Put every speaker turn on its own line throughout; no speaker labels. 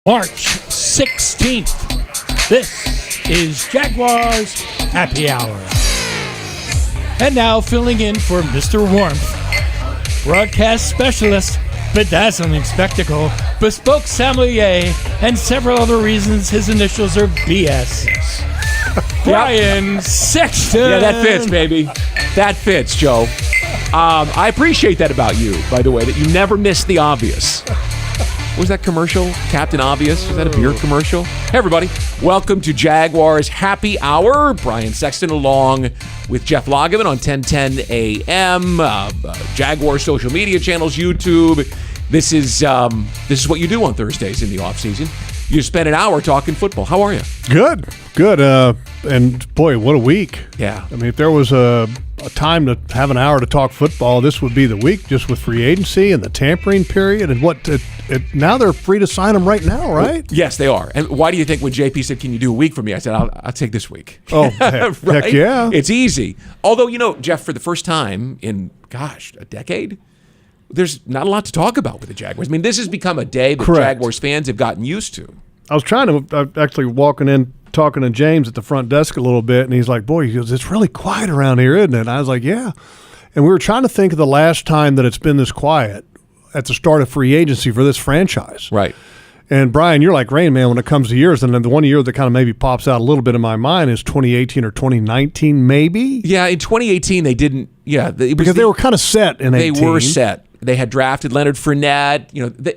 March 16th. This is Jaguars Happy Hour. And now filling in for Mr. Warmth, broadcast specialist, bedazzling spectacle, bespoke sommelier, and several other reasons his initials are BS. Brian Sexton.
Yeah, that fits, baby. That fits, Joe. I appreciate that about you, by the way, that you never miss the obvious. What was that commercial? Captain Obvious? Was that a beer commercial? Hey, everybody. Welcome to Jaguars Happy Hour. Brian Sexton along with Jeff Lageman on 1010 AM, Jaguars social media channels, YouTube. This is what you do on Thursdays in the offseason. You spend an hour talking football. How are you?
Good. And boy, what a week.
Yeah.
I mean, if there was a time to have an hour to talk football, this would be the week, just with free agency and the tampering period. And now they're free to sign them right now, right?
Yes, they are. And why do you think when JP said, "Can you do a week for me?" I said, "I'll take this week."
Oh, heck,
right?
heck yeah.
It's easy. Although, Jeff, for the first time in, a decade, there's not a lot to talk about with the Jaguars. I mean, this has become a day that
Correct.
Jaguars fans have gotten used to.
I was actually walking in, talking to James at the front desk a little bit, and he's like, boy, he goes, it's really quiet around here, isn't it? And I was like, yeah. And we were trying to think of the last time that it's been this quiet at the start of free agency for this franchise.
Right.
And Brian, you're like Rain Man when it comes to years, and then the one year that kind of maybe pops out a little bit in my mind is 2018 or 2019, maybe?
Yeah, in 2018, they didn't,
because they were kind of set in 18.
They were set. They had drafted Leonard Fournette.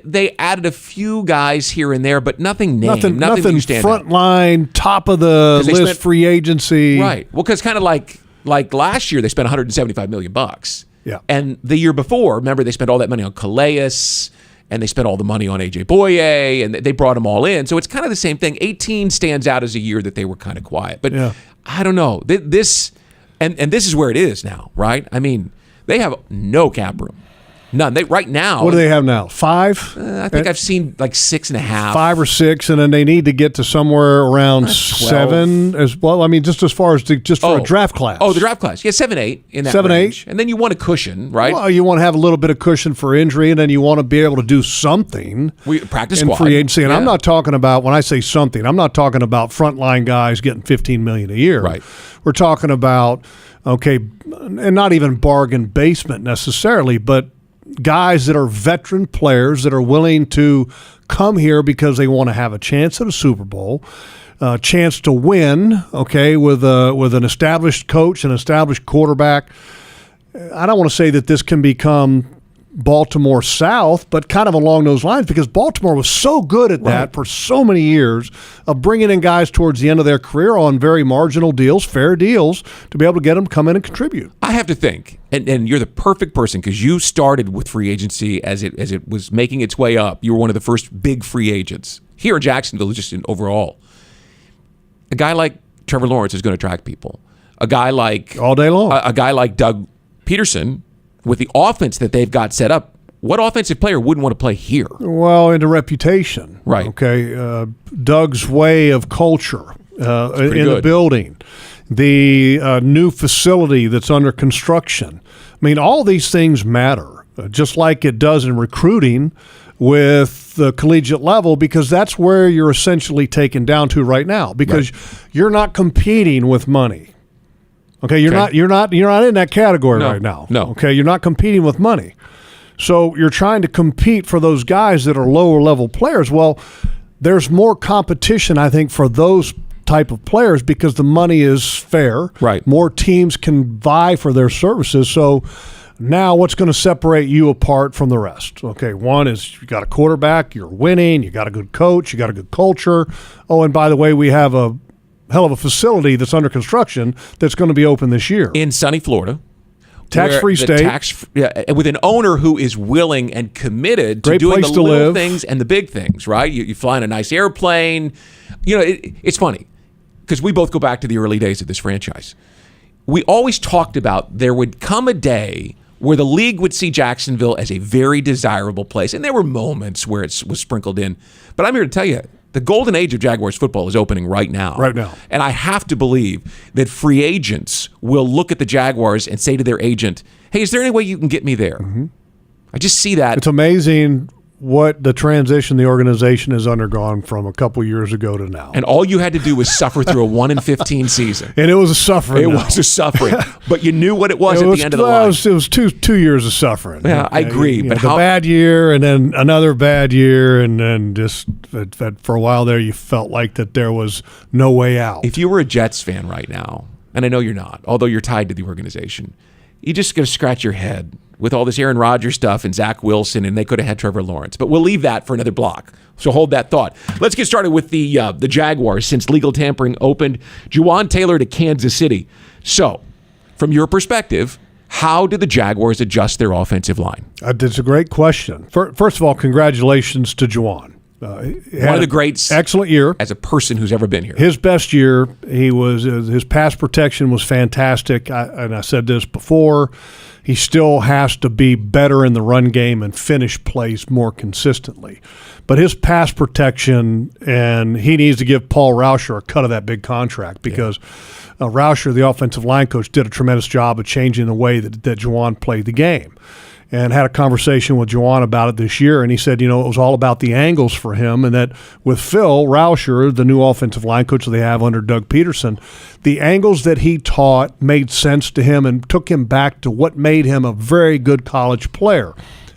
They added a few guys here and there, but nothing named.
Nothing front line, top of the list free agency.
Right. Well, because kind of like last year, they spent $175 million.
Yeah.
And the year before, remember, they spent all that money on Calais, and they spent all the money on A.J. Boye, and they brought them all in. So it's kind of the same thing. 18 stands out as a year that they were kind of quiet. But
yeah.
I don't know. This is where it is now, right? I mean, they have no cap room. None. Right now.
What do they have now? 5?
I think I've seen like 6.5.
5 or 6, and then they need to get to somewhere around 7 as well. I mean, just as far as for a draft class.
Oh, the draft class. Yeah, 7-8 in that
7,
range.
8.
And then you want a cushion, right?
Well, you want to have a little bit of cushion for injury, and then you want to be able to do something
practice
in
squad.
free agency. And
yeah.
I'm not talking about, when I say something, I'm not talking about frontline guys getting $15 million a year.
Right.
We're talking about, okay, and not even bargain basement necessarily, but guys that are veteran players that are willing to come here because they want to have a chance at a Super Bowl, a chance to win, okay, with an established coach, an established quarterback. I don't want to say that this can become Baltimore South, but kind of along those lines, because Baltimore was so good at that for so many years of bringing in guys towards the end of their career on very marginal deals, fair deals, to be able to get them to come in and contribute.
I have to think, and you're the perfect person because you started with free agency as it was making its way up. You were one of the first big free agents here in Jacksonville, just in overall. A guy like Trevor Lawrence is going to attract people. A guy like
all day long.
A guy like Doug Peterson. With the offense that they've got set up, what offensive player wouldn't want to play here?
Well, into reputation.
Right.
Okay. Doug's way of culture in the building, the new facility that's under construction. I mean, all these things matter, just like it does in recruiting with the collegiate level, because that's where you're essentially taken down to right now, because you're not competing with money. Okay, you're not in that category right now.
No.
Okay, you're not competing with money. So you're trying to compete for those guys that are lower level players. Well, there's more competition, I think, for those type of players because the money is fair.
Right.
More teams can vie for their services. So now what's going to separate you apart from the rest? Okay, one is you got a quarterback, you're winning, you got a good coach, you got a good culture. Oh, and by the way, we have a hell of a facility that's under construction that's going to be open this year.
In sunny Florida.
Tax-free state.
With an owner who is willing and committed to
Great
doing the
place to
little
live.
things and the big things, right? You fly in a nice airplane. It's funny because we both go back to the early days of this franchise. We always talked about there would come a day where the league would see Jacksonville as a very desirable place. And there were moments where it was sprinkled in. But I'm here to tell you, the golden age of Jaguars football is opening right now.
Right now.
And I have to believe that free agents will look at the Jaguars and say to their agent, hey, is there any way you can get me there?
Mm-hmm.
I just see that.
It's amazing what the transition the organization has undergone from a couple years ago to now.
And all you had to do was suffer through a 1-15 season.
And it was a suffering.
It was a suffering. But you knew what it was at the end of the line.
It was two years of suffering.
Yeah, I agree. But
the bad year and then another bad year, and then just for a while there you felt like that there was no way out.
If you were a Jets fan right now, and I know you're not, although you're tied to the organization, you're just going to scratch your head with all this Aaron Rodgers stuff and Zach Wilson, and they could have had Trevor Lawrence. But we'll leave that for another block. So hold that thought. Let's get started with the Jaguars since legal tampering opened. Juwan Taylor to Kansas City. So, from your perspective, how did the Jaguars adjust their offensive line?
That's a great question. First of all, congratulations to Juwan.
One of the greats.
Excellent year.
As a person who's ever been here.
His best year. His pass protection was fantastic. And I said this before. He still has to be better in the run game and finish plays more consistently. But his pass protection, and he needs to give Paul Rauscher a cut of that big contract because Rauscher, the offensive line coach, did a tremendous job of changing the way that Juwan played the game. And had a conversation with Juwan about it this year, and he said, it was all about the angles for him, and that with Phil Rauscher, the new offensive line coach that they have under Doug Peterson, the angles that he taught made sense to him and took him back to what made him a very good college player.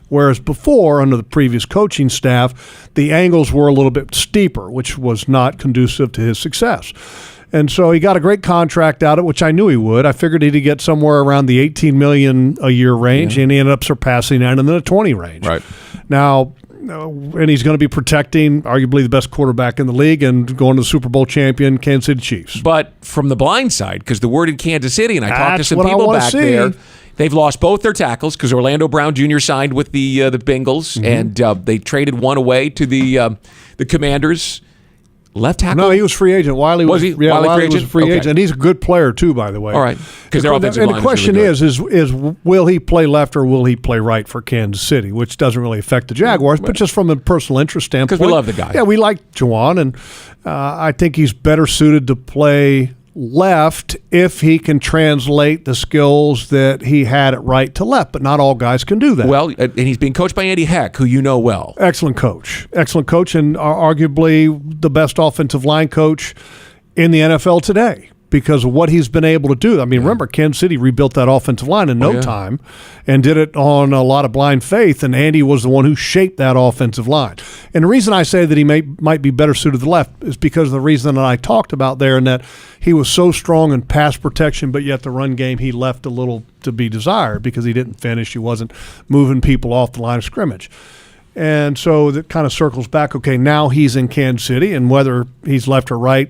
Whereas before, under the previous coaching staff, the angles were a little bit steeper, which was not conducive to his success. And so he got a great contract out of it, which I knew he would. I figured he'd get somewhere around the $18 million a year range, and he ended up surpassing that in the 20 range.
Right.
Now, and he's going to be protecting arguably the best quarterback in the league and going to the Super Bowl champion Kansas City Chiefs.
But from the blind side, because the word in Kansas City, and I talked to some people back there, they've lost both their tackles because Orlando Brown Jr. signed with the Bengals, and they traded one away to the Commanders. Left tackle?
No, he was free agent. Wiley was
he?
Yeah, Wiley was a free agent, and he's a good player too, by the way.
All right, because their offensive line.
And the question is will he play left or will he play right for Kansas City, which doesn't really affect the Jaguars, but just from a personal interest standpoint.
Because we love the guy.
Yeah, we like Juwan, and I think he's better suited to play left if he can translate the skills that he had at right to left, but not all guys can do that.
Well, and he's being coached by Andy Heck, who you know well.
Excellent coach, and arguably the best offensive line coach in the NFL today because of what he's been able to do. I mean, remember, Kansas City rebuilt that offensive line in no time and did it on a lot of blind faith, and Andy was the one who shaped that offensive line. And the reason I say that he might be better suited to the left is because of the reason that I talked about there, and that he was so strong in pass protection, but yet the run game he left a little to be desired because he didn't finish. He wasn't moving people off the line of scrimmage. And so that kind of circles back, okay, now he's in Kansas City, and whether he's left or right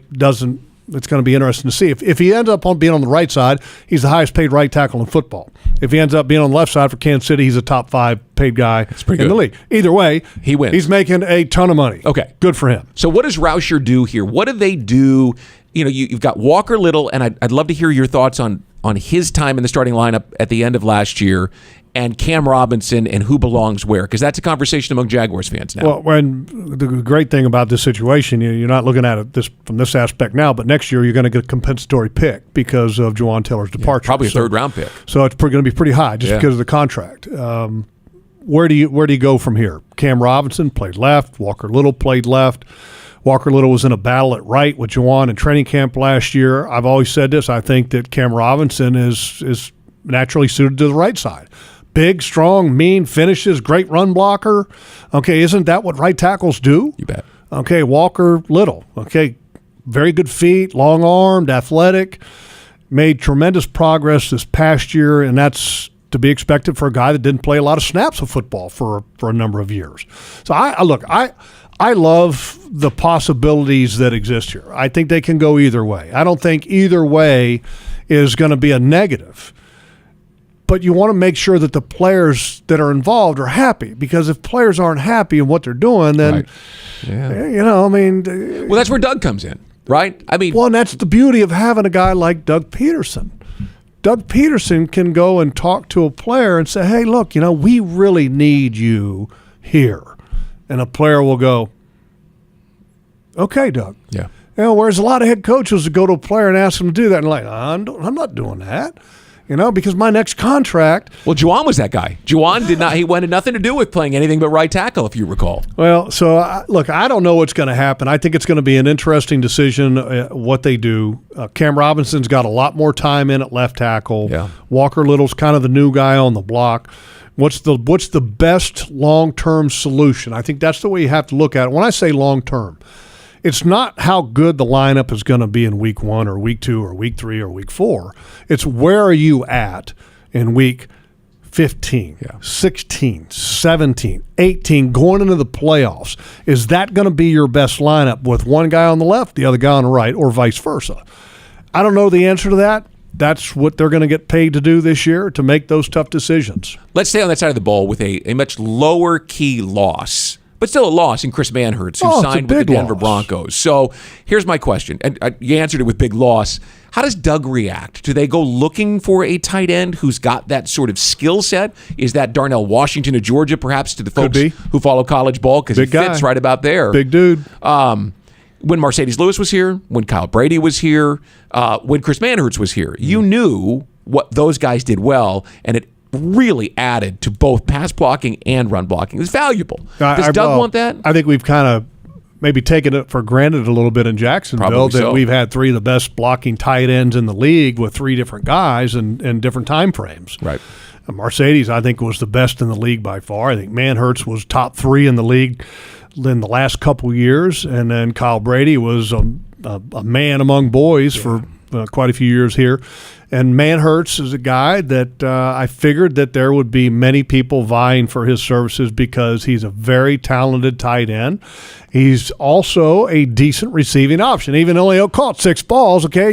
it's going to be interesting to see. If he ends up being on the right side, he's the highest paid right tackle in football. If he ends up being on the left side for Kansas City, he's a top 5 paid guy in the league. Either way,
he wins.
He's making a ton of money.
Okay.
Good for him.
So what does Rauscher do here? What do they do? You've got Walker Little, and I'd love to hear your thoughts on his time in the starting lineup at the end of last year, and Cam Robinson and who belongs where, because that's a conversation among Jaguars fans now.
Well, when the great thing about this situation, you're not looking at it from this aspect now, but next year you're going to get a compensatory pick because of Juwan Taylor's departure.
Probably a third-round pick.
So it's going to be pretty high just because of the contract. Where do you go from here? Cam Robinson played left. Walker Little played left. Walker Little was in a battle at right with Juwan in training camp last year. I've always said this. I think that Cam Robinson is naturally suited to the right side. Big, strong, mean, finishes, great run blocker. Okay, isn't that what right tackles do?
You bet.
Okay, Walker Little. Okay, very good feet, long-armed, athletic. Made tremendous progress this past year, and that's to be expected for a guy that didn't play a lot of snaps of football for a number of years. So I love the possibilities that exist here. I think they can go either way. I don't think either way is going to be a negative. But you want to make sure that the players that are involved are happy, because if players aren't happy in what they're doing, then,
well, that's where Doug comes in, right?
And that's the beauty of having a guy like Doug Peterson. Doug Peterson can go and talk to a player and say, hey, look, we really need you here. And a player will go, okay, Doug.
Yeah.
Whereas a lot of head coaches would go to a player and ask him to do that, and I'm not doing that. because my next contract.
Well, Juwan was that guy. Juwan did not. He wanted nothing to do with playing anything but right tackle, if you recall.
Well, so look, I don't know what's going to happen. I think it's going to be an interesting decision what they do. Cam Robinson's got a lot more time in at left tackle.
Yeah.
Walker Little's kind of the new guy on the block. What's the best long-term solution? I think that's the way you have to look at it. When I say long-term, it's not how good the lineup is going to be in week 1 or week 2 or week 3 or week 4. It's where are you at in week 15, 16, 17, 18, going into the playoffs. Is that going to be your best lineup with one guy on the left, the other guy on the right, or vice versa? I don't know the answer to that. That's what they're going to get paid to do this year, to make those tough decisions.
Let's stay on that side of the ball with a much lower key loss, but still a loss in Chris Manhertz, who signed with the Denver Broncos. So here's my question, and you answered it with big loss. How does Doug react? Do they go looking for a tight end who's got that sort of skill set? Is that Darnell Washington of Georgia, perhaps, to the folks who follow college ball? Because he fits right about there.
Big dude.
When Mercedes Lewis was here, when Kyle Brady was here, when Chris Manhertz was here, you knew what those guys did well, and it really added to both pass blocking and run blocking. It was valuable. Does Doug want that?
I think we've kind of maybe taken it for granted a little bit in Jacksonville that we've had 3 of the best blocking tight ends in the league with 3 different guys and different time frames.
Right.
Mercedes, I think, was the best in the league by far. I think Manhertz was top 3 in the league in the last couple years, and then Kyle Brady was a man among boys for quite a few years here. And Manhertz is a guy that I figured that there would be many people vying for his services because he's a very talented tight end. He's also a decent receiving option, even though he caught 6 balls. Okay,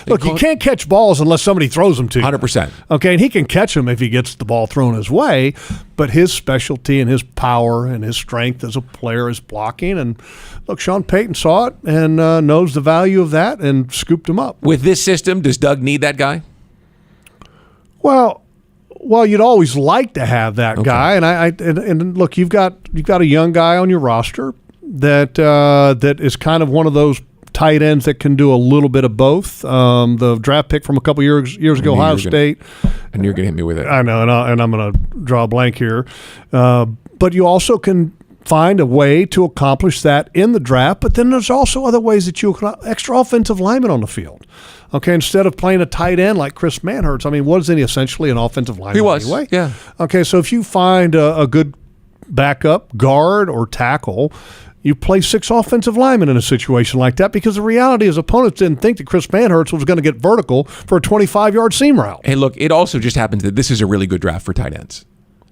look, you can't catch balls unless somebody throws them to you.
100%.
Okay, and he can catch them if he gets the ball thrown his way, but his specialty and his power and his strength as a player is blocking. And look, Sean Payton saw it and knows the value of that and scooped him up.
With this system, does Doug need that guy?
Well, you'd always like to have that guy, and look, you've got a young guy on your roster that is kind of one of those tight ends that can do a little bit of both. The draft pick from a couple years ago, Ohio State,
and you're gonna hit me with it.
I know, and I'm gonna draw a blank here, but you also can find a way to accomplish that in the draft. But then there's also other ways that you can extra offensive lineman on the field. Okay, instead of playing a tight end like Chris Manhertz, I mean, wasn't he essentially an offensive lineman?
He was,
anyway?
Yeah.
Okay, so if you find a good backup guard or tackle, you play 6 offensive linemen in a situation like that, because the reality is opponents didn't think that Chris Manhertz was going to get vertical for a 25-yard seam route.
Hey, look, it also just happens that this is a really good draft for tight ends.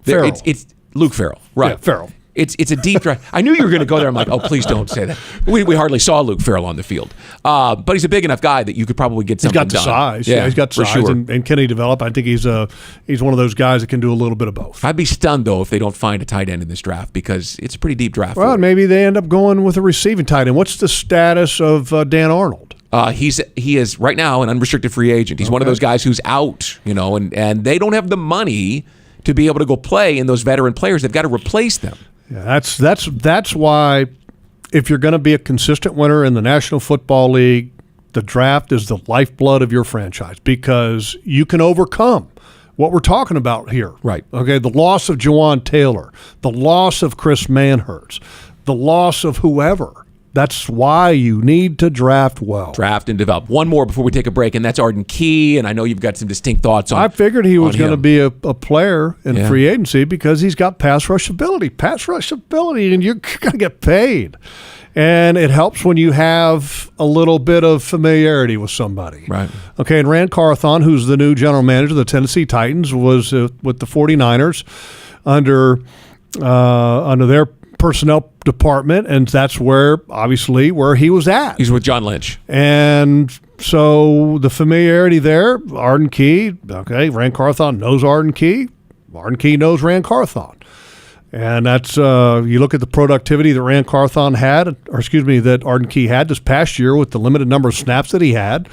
Farrell.
It's Luke Farrell, right?
Yeah, Farrell.
It's a deep draft. I knew you were going to go there. I'm like, oh, please don't say that. We hardly saw Luke Farrell on the field. But he's a big enough guy that you could probably get something done.
He's got the size.
Yeah,
he's got the size.
Sure.
And can he develop? I think he's one of those guys that can do a little bit of both.
I'd be stunned, though, if they don't find a tight end in this draft, because it's a pretty deep draft.
Well, maybe they end up going with a receiving tight end. What's the status of Dan Arnold?
He is right now an unrestricted free agent. He's one of those guys who's out, and they don't have the money to be able to go play in those veteran players. They've got to replace them.
Yeah, that's why if you're going to be a consistent winner in the National Football League, the draft is the lifeblood of your franchise, because you can overcome what we're talking about here.
Right.
Okay, the loss of Juwan Taylor, the loss of Chris Manhertz, the loss of whoever. That's why you need to draft well.
Draft and develop. One more before we take a break, and that's Arden Key, and I know you've got some distinct thoughts on him.
I figured he was going to be a player in free agency because he's got pass rush ability. Pass rush ability, and you're going to get paid. And it helps when you have a little bit of familiarity with somebody.
Right.
Okay, and Rand Carthon, who's the new general manager of the Tennessee Titans, was with the 49ers under their personnel department, and that's where he was at.
He's with John Lynch.
And so the familiarity there, Arden Key, okay, Rand Carthon knows Arden Key. Arden Key knows Rand Carthon. And that's, you look at the productivity that that Arden Key had this past year with the limited number of snaps that he had.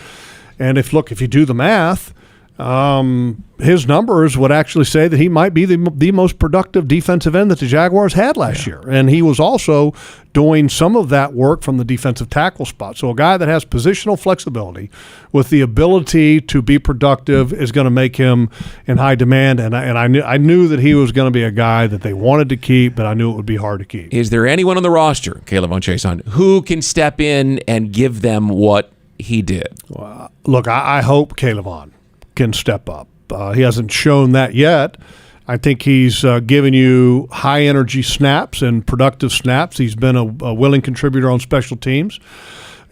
And if you do the math, his numbers would actually say that he might be the most productive defensive end that the Jaguars had last year. And he was also doing some of that work from the defensive tackle spot. So a guy that has positional flexibility with the ability to be productive is going to make him in high demand. And I knew that he was going to be a guy that they wanted to keep, but I knew it would be hard to keep.
Is there anyone on the roster, Caleb Chason, who can step in and give them what he did?
Look, I hope Caleb can step up. He hasn't shown that yet. I think he's given you high-energy snaps and productive snaps. He's been a willing contributor on special teams.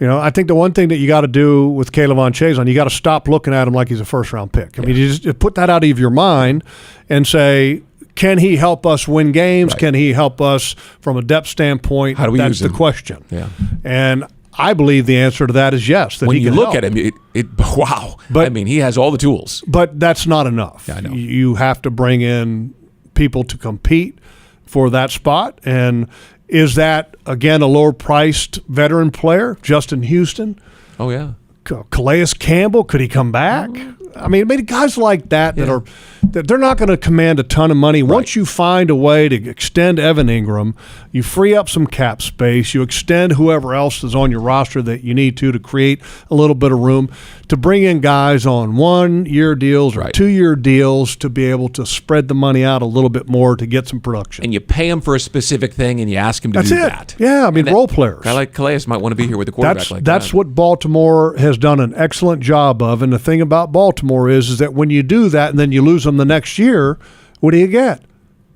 I think the one thing that you got to do with Caleb Chason, you got to stop looking at him like he's a first-round pick. I mean, you just put that out of your mind and say, can he help us win games? Right. Can he help us from a depth standpoint?
How do we use him?
That's the question.
Yeah.
And I believe the answer to that is yes. That
when
he
you
can
look
help.
at him, wow. But, I mean, he has all the tools.
But that's not enough.
Yeah, I know.
You have to bring in people to compete for that spot. And is that, again, a lower-priced veteran player, Justin Houston?
Oh, yeah.
Calais Campbell, could he come back? I mean, guys like that that they're not going to command a ton of money. Right. Once you find a way to extend Evan Ingram, you free up some cap space, you extend whoever else is on your roster that you need to create a little bit of room to bring in guys on 1-year deals or 2-year deals to be able to spread the money out a little bit more to get some production.
And you pay him for a specific thing and you ask him to do that.
Yeah, I mean, role players.
A guy like Calais might want to be here with the quarterback like that.
That's what Baltimore has done an excellent job of. And the thing about Baltimore is that when you do that and then you lose them the next year, what do you get?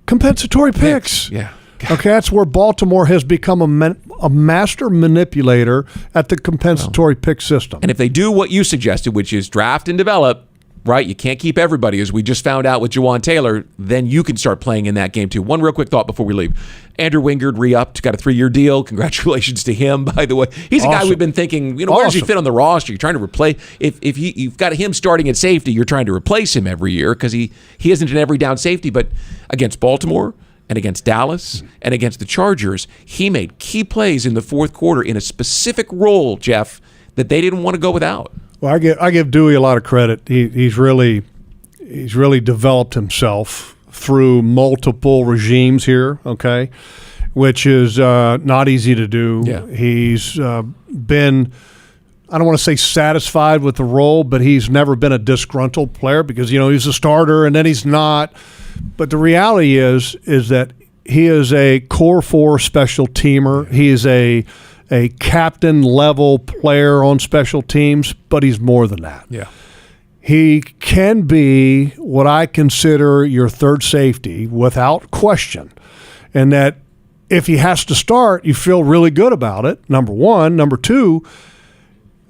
Compensatory picks.
Yeah.
Okay, that's where Baltimore has become a master manipulator at the compensatory pick system.
And if they do what you suggested, which is draft and develop, right? You can't keep everybody, as we just found out with Jawan Taylor. Then you can start playing in that game too. One real quick thought before we leave. Andrew Wingard re-upped, got a 3-year deal. Congratulations to him, by the way. He's a guy we've been thinking, where does he fit on the roster? You're trying to replace. If you've got him starting at safety, you're trying to replace him every year because he isn't an every down safety. But against Baltimore and against Dallas and against the Chargers, he made key plays in the fourth quarter in a specific role, Jeff, that they didn't want to go without.
Well, I give Dewey a lot of credit. He's really developed himself through multiple regimes here, okay, which is not easy to do.
Yeah.
He's been, I don't want to say satisfied with the role, but he's never been a disgruntled player because, he's a starter and then he's not. But the reality is that he is a core 4 special teamer. He is a captain-level player on special teams, but he's more than that.
Yeah.
He can be what I consider your third safety without question, and that if he has to start, you feel really good about it, number one. Number two,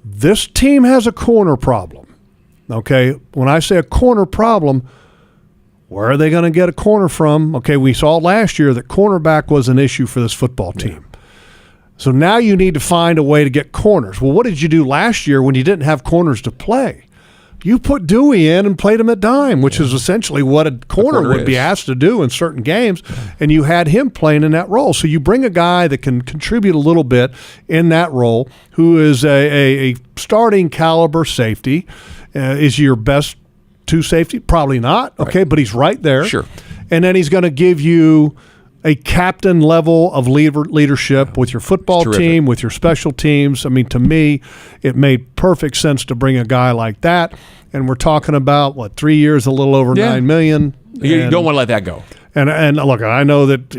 this team has a corner problem, okay? When I say a corner problem, where are they going to get a corner from? Okay, we saw last year that cornerback was an issue for this football team. So now you need to find a way to get corners. Well, what did you do last year when you didn't have corners to play? You put Dewey in and played him at dime, which is essentially what a corner would be asked to do in certain games, and you had him playing in that role. So you bring a guy that can contribute a little bit in that role, who is a starting caliber safety. Is your best 2 safety? Probably not, okay, but he's right there.
Sure.
And then he's going to give you a captain level of leadership with your football team, with your special teams. I mean, to me, it made perfect sense to bring a guy like that. And we're talking about, 3 years, a little over $9 million.
You don't want to let that go.
And look, I know that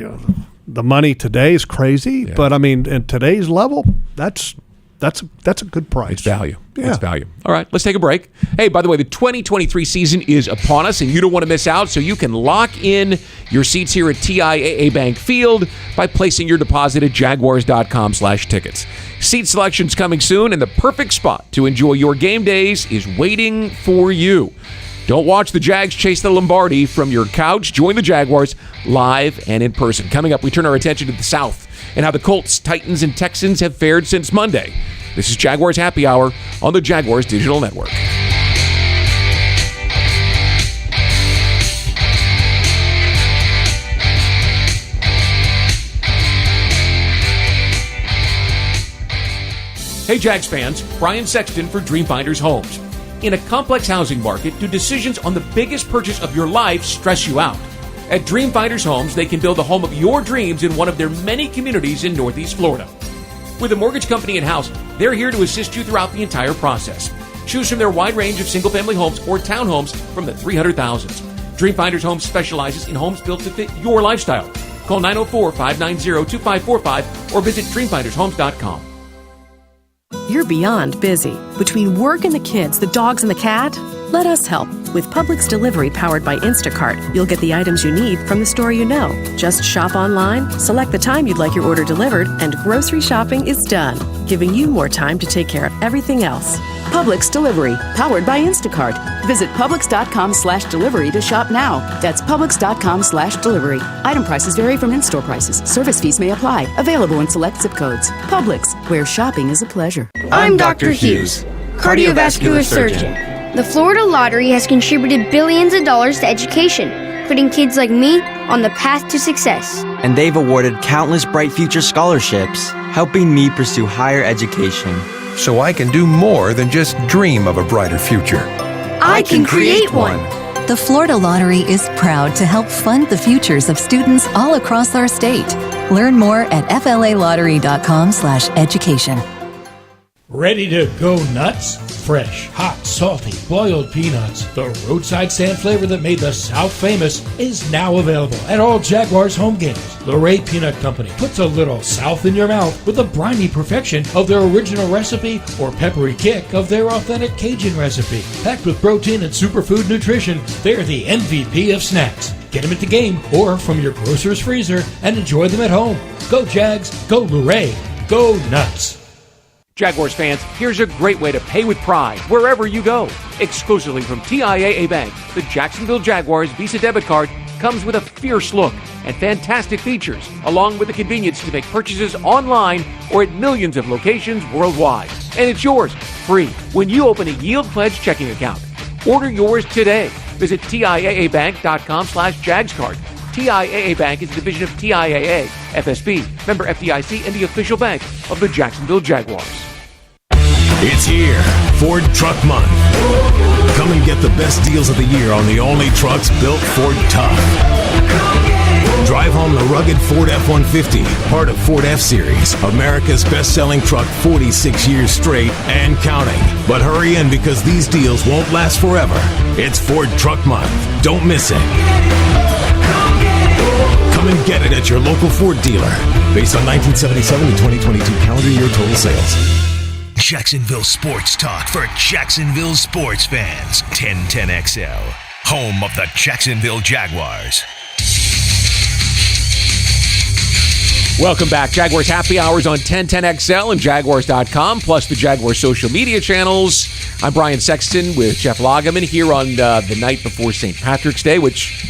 the money today is crazy, but I mean, in today's level, that's a good price.
It's value.
Yeah.
It's value. All right, let's take a break. Hey, by the way, the 2023 season is upon us, and you don't want to miss out, so you can lock in your seats here at TIAA Bank Field by placing your deposit at jaguars.com/tickets. Seat selection's coming soon, and the perfect spot to enjoy your game days is waiting for you. Don't watch the Jags chase the Lombardi from your couch. Join the Jaguars live and in person. Coming up, we turn our attention to the South and how the Colts, Titans, and Texans have fared since Monday. This is Jaguars Happy Hour on the Jaguars Digital Network. Hey, Jags fans, Brian Sexton for Dreamfinders Homes. In a complex housing market, do decisions on the biggest purchase of your life stress you out? At Dreamfinders Homes, they can build the home of your dreams in one of their many communities in Northeast Florida. With a mortgage company in-house, they're here to assist you throughout the entire process. Choose from their wide range of single-family homes or townhomes from the 300,000s. Dreamfinders Homes specializes in homes built to fit your lifestyle. Call 904-590-2545 or visit dreamfindershomes.com.
You're beyond busy. Between work and the kids, the dogs and the cat, let us help. With Publix Delivery powered by Instacart, you'll get the items you need from the store you know. Just shop online, select the time you'd like your order delivered, and grocery shopping is done, giving you more time to take care of everything else.
Publix Delivery, powered by Instacart. Visit Publix.com/delivery to shop now. That's Publix.com/delivery. Item prices vary from in-store prices. Service fees may apply. Available in select zip codes. Publix, where shopping is a pleasure.
I'm Dr. Hughes, cardiovascular surgeon. The Florida Lottery has contributed billions of dollars to education, putting kids like me on the path to success.
And they've awarded countless Bright Future scholarships, helping me pursue higher education.
So I can do more than just dream of a brighter future.
I can create one.
The Florida Lottery is proud to help fund the futures of students all across our state. Learn more at flalottery.com/education.
Ready to go nuts? Fresh, hot, salty, boiled peanuts. The roadside stand flavor that made the South famous is now available at all Jaguars home games. The Ray Peanut Company puts a little South in your mouth with the briny perfection of their original recipe or peppery kick of their authentic Cajun recipe. Packed with protein and superfood nutrition, they're the MVP of snacks. Get them at the game or from your grocer's freezer and enjoy them at home. Go Jags, go Ray, go nuts.
Jaguars fans, here's a great way to pay with pride wherever you go. Exclusively from TIAA Bank, the Jacksonville Jaguars Visa debit card comes with a fierce look and fantastic features, along with the convenience to make purchases online or at millions of locations worldwide. And it's yours, free, when you open a Yield Pledge checking account. Order yours today. Visit TIAABank.com/JagsCard. TIAA Bank is a division of TIAA, FSB, member FDIC, and the official bank of the Jacksonville Jaguars.
It's here, Ford Truck Month. Come and get the best deals of the year on the only trucks built Ford tough. Drive home the rugged Ford F-150, part of Ford F-Series, America's best-selling truck 46 years straight and counting. But hurry in because these deals won't last forever. It's Ford Truck Month. Don't miss it. Come and get it at your local Ford dealer. Based on 1977 to 2022 calendar year total sales.
Jacksonville Sports Talk for Jacksonville sports fans. 1010XL, home of the Jacksonville Jaguars.
Welcome back. Jaguars Happy Hours on 1010XL and Jaguars.com, plus the Jaguars social media channels. I'm Brian Sexton with Jeff Lageman here on the night before St. Patrick's Day, which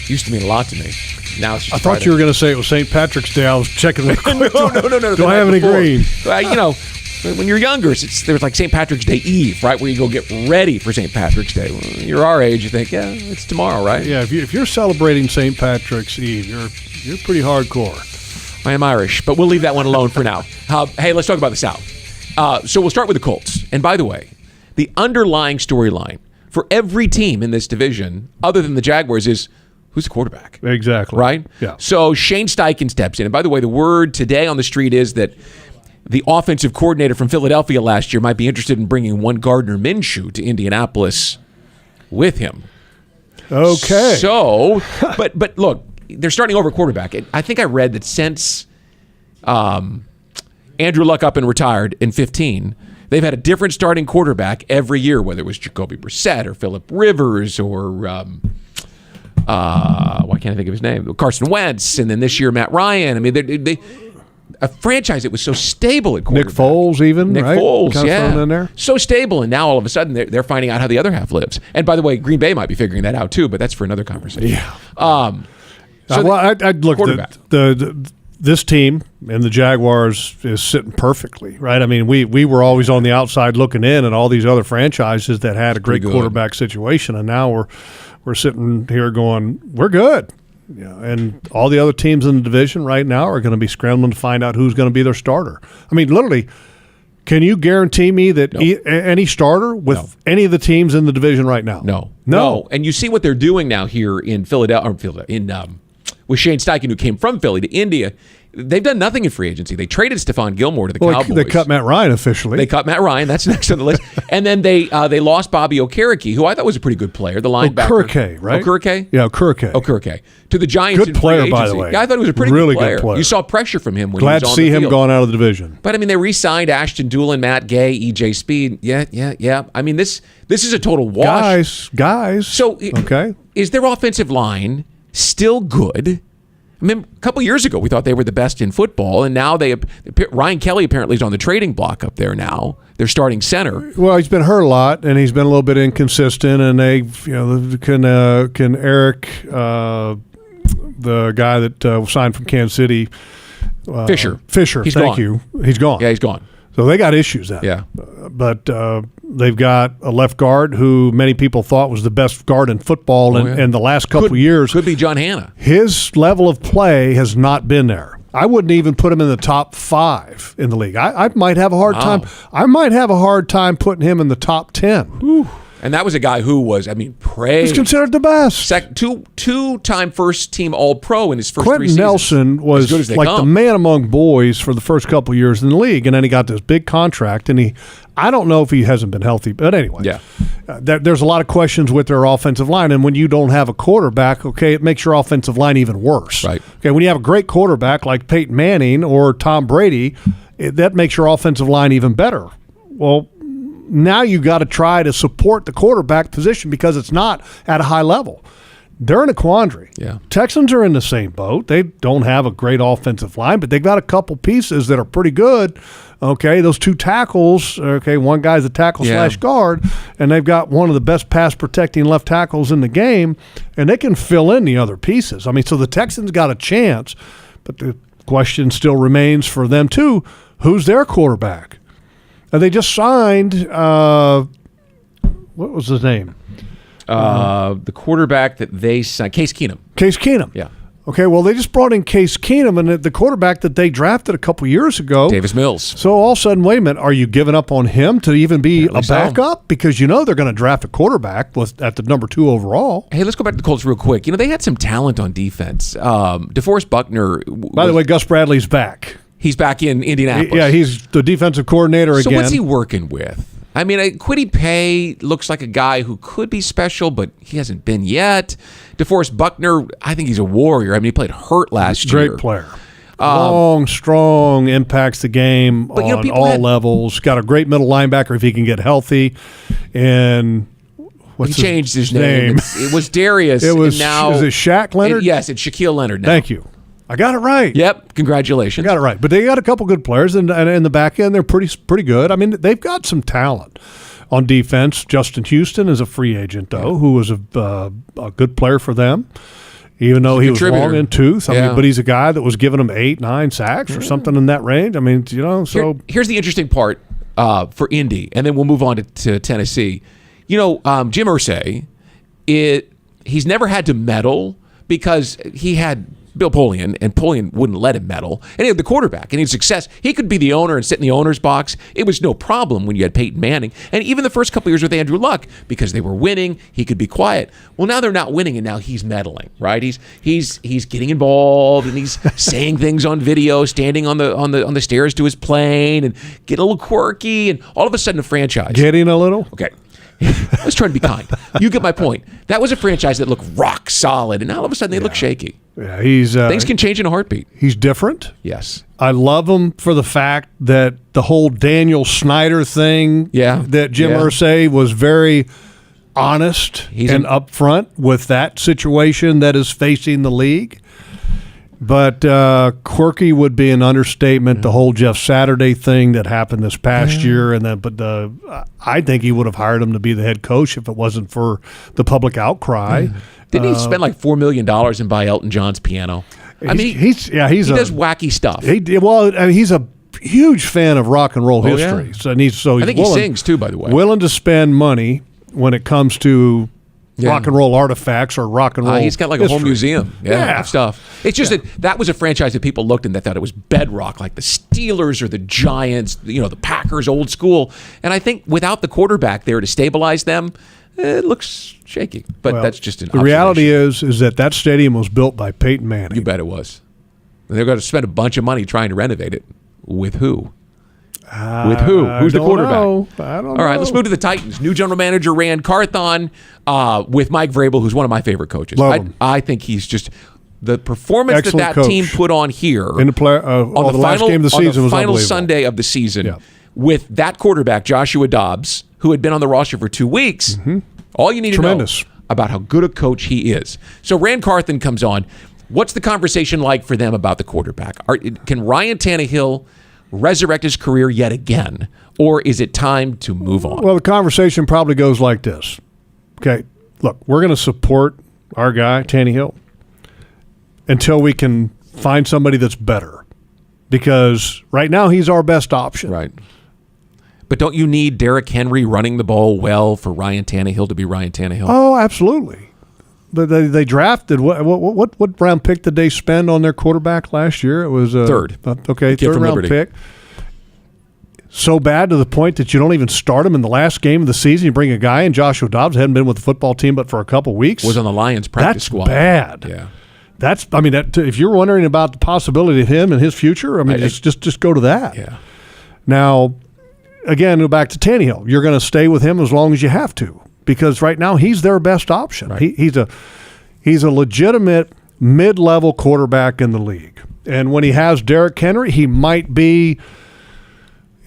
used to mean a lot to me. Now it's just
I thought you were going to say it was St. Patrick's Day. I was checking the
No.
Do I have any green?
When you're younger, there's like St. Patrick's Day Eve, right, where you go get ready for St. Patrick's Day. When you're our age, you think, yeah, it's tomorrow, right?
Yeah, if you're celebrating St. Patrick's Eve, you're pretty hardcore.
I am Irish, but we'll leave that one alone for now. Hey, let's talk about the South. So we'll start with the Colts. And by the way, the underlying storyline for every team in this division, other than the Jaguars, is who's the quarterback?
Exactly.
Right?
Yeah.
So Shane Steichen steps in. And by the way, the word today on the street is that the offensive coordinator from Philadelphia last year might be interested in bringing one Gardner Minshew to Indianapolis with him.
Okay.
So, but look, they're starting over quarterback. I think I read that since Andrew Luck up and retired in 2015, they've had a different starting quarterback every year, whether it was Jacoby Brissett or Phillip Rivers or why can't I think of his name? Carson Wentz, and then this year Matt Ryan. I mean, they a franchise that was so stable at quarterback.
Nick Foles, even
Nick
right?
Foles,
kind of
yeah,
in there.
So stable, and now all of a sudden they're finding out how the other half lives. And by the way, Green Bay might be figuring that out too, but that's for another conversation.
Yeah.
I'd
look this team and the Jaguars is sitting perfectly, right? I mean, we were always on the outside looking in, and all these other franchises that had a great quarterback situation, and now we're sitting here going, we're good. Yeah, and all the other teams in the division right now are going to be scrambling to find out who's going to be their starter. I mean, literally, Can you guarantee me that any starter with any of the teams in the division right now?
No. And you see what they're doing now here in Philadelphia, with Shane Steichen, who came from Philly to India. They've done nothing in free agency. They traded Stephon Gilmore to the Cowboys.
They cut Matt Ryan officially.
They cut Matt Ryan. That's next on the list. And then they lost Bobby Okereke, who I thought was a pretty good player, the linebacker.
Okereke, right?
Okereke?
Yeah, Okereke.
Okereke. To the Giants in
good player,
free agency.
by the way.
Yeah, I thought he was a pretty
really
good player. You saw pressure from him when he was on the field.
Glad to see him going out of the division.
But, I mean, they re-signed Ashton Doolin, Matt Gay, E.J. Speed. Yeah. I mean, this is a total wash.
Guys.
So, is their offensive line still good? I mean, a couple years ago, we thought they were the best in football, and now Ryan Kelly apparently is on the trading block up there now. They're starting center.
Well, he's been hurt a lot, and he's been a little bit inconsistent. And they, can Eric, the guy that signed from Kansas City,
Fisher.
He's gone. He's gone.
Yeah, he's gone.
So they got issues then.
Yeah.
But they've got a left guard who many people thought was the best guard in football in the last couple of years.
Could be John Hanna.
His level of play has not been there. I wouldn't even put him in the top 5 in the league. I might have a hard time. I might have a hard time putting him in the top 10.
Whew. And that was a guy who was, praised.
He's considered the best.
Two-time first-team All-Pro in his first 3 seasons.
Quentin Nelson was like the man among boys for the first couple of years in the league, and then he got this big contract, and I don't know if he hasn't been healthy, but anyway.
Yeah.
There's a lot of questions with their offensive line, and when you don't have a quarterback, it makes your offensive line even worse.
Right.
Okay, when you have a great quarterback like Peyton Manning or Tom Brady, that makes your offensive line even better. Well, now you got to try to support the quarterback position because it's not at a high level. They're in a quandary.
Yeah.
Texans are in the same boat. They don't have a great offensive line, but they've got a couple pieces that are pretty good. Okay, those 2 tackles. Okay, one guy's a tackle / guard, and they've got one of the best pass protecting left tackles in the game, and they can fill in the other pieces. I mean, so the Texans got a chance, but the question still remains for them too: who's their quarterback? And they just signed. What was his name?
The quarterback that they signed, Case Keenum.
Case Keenum.
Yeah.
Okay, well, they just brought in Case Keenum, and the quarterback that they drafted a couple years ago,
Davis Mills.
So all of a sudden, wait a minute, are you giving up on him to even be a backup? Because they're going to draft a quarterback at the number 2 overall.
Hey, let's go back to the Colts real quick. They had some talent on defense. DeForest Buckner.
By the way, Gus Bradley's back.
He's back in Indianapolis.
Yeah, he's the defensive coordinator again.
So what's he working with? I mean, Kwity Paye looks like a guy who could be special, but he hasn't been yet. DeForest Buckner, I think he's a warrior. I mean, he played hurt last year.
Great player. Long, strong, impacts the game on all levels. Got a great middle linebacker if he can get healthy. And
he changed his name. It was Darius.
It was,
and now,
is it Shaq Leonard?
Yes, it's Shaquille Leonard now.
Thank you. I got it right.
Yep, congratulations.
I got it right. But they got a couple good players, and in the back end, they're pretty good. I mean, they've got some talent on defense. Justin Houston is a free agent, though, who was a good player for them, even though he was long in tooth. I mean, but he's a guy that was giving them 8-9 sacks or something in that range. I mean, so.
Here's the interesting part for Indy, and then we'll move on to Tennessee. Jim Irsay, he's never had to meddle because he had Bill Polian, and Polian wouldn't let him meddle. And he had the quarterback, and he had success. He could be the owner and sit in the owner's box. It was no problem when you had Peyton Manning. And even the first couple years with Andrew Luck, because they were winning, he could be quiet. Well, now they're not winning, and now he's meddling, right? He's getting involved, and he's saying things on video, standing on the stairs to his plane, and getting a little quirky, and all of a sudden a franchise.
Getting a little?
Okay. I was trying to be kind. You get my point. That was a franchise that looked rock solid, and now all of a sudden they look shaky.
Yeah, things
can change in a heartbeat.
He's different.
Yes.
I love him for the fact that the whole Daniel Snyder thing, that Jim Irsay was very honest and upfront with that situation that is facing the league. But quirky would be an understatement. The whole Jeff Saturday thing that happened this past year, and I think he would have hired him to be the head coach if it wasn't for the public outcry.
Didn't he spend like $4 million and buy Elton John's piano? I mean, he does wacky stuff.
He's a huge fan of rock and roll history,
I think he sings too, by the way.
Willing to spend money when it comes to rock and roll artifacts or rock and roll.
He's got like a whole museum of stuff. It's just that was a franchise that people looked and they thought it was bedrock, like the Steelers or the Giants, the Packers, old school. And I think without the quarterback there to stabilize them, it looks shaky. But that's just an
the reality is that stadium was built by Peyton Manning.
You bet it was. They're going to spend a bunch of money trying to renovate it. With who? With who? Who's the quarterback?
I don't know.
All right, let's move to the Titans. New general manager Rand Carthon with Mike Vrabel, who's one of my favorite coaches. I think he's just the performance that
coach.
Team put on here
in the last game of the season was
final Sunday of the season with that quarterback Joshua Dobbs, who had been on the roster for 2 weeks. All you need to know about how good a coach he is. So Rand Carthon comes on. What's the conversation like for them about the quarterback? Can Ryan Tannehill resurrect his career yet again, or is it time to move on?
Well, the conversation probably goes like this. Okay, look, we're going to support our guy, Tannehill, until we can find somebody that's better, because right now he's our best option.
Right. But don't you need Derrick Henry running the ball well for Ryan Tannehill to be Ryan Tannehill?
Oh, absolutely. But they drafted what round pick did they spend on their quarterback last year? It was
third.
Third round pick. So bad to the point that you don't even start him in the last game of the season. You bring a guy in, Joshua Dobbs, hadn't been with the football team but for a couple weeks.
Was on the Lions practice squad.
That's bad.
Yeah.
If you're wondering about the possibility of him and his future, just go to that.
Yeah.
Now, again, go back to Tannehill. You're going to stay with him as long as you have to, because right now he's their best option.
Right.
He's a legitimate mid-level quarterback in the league. And when he has Derrick Henry, he might be,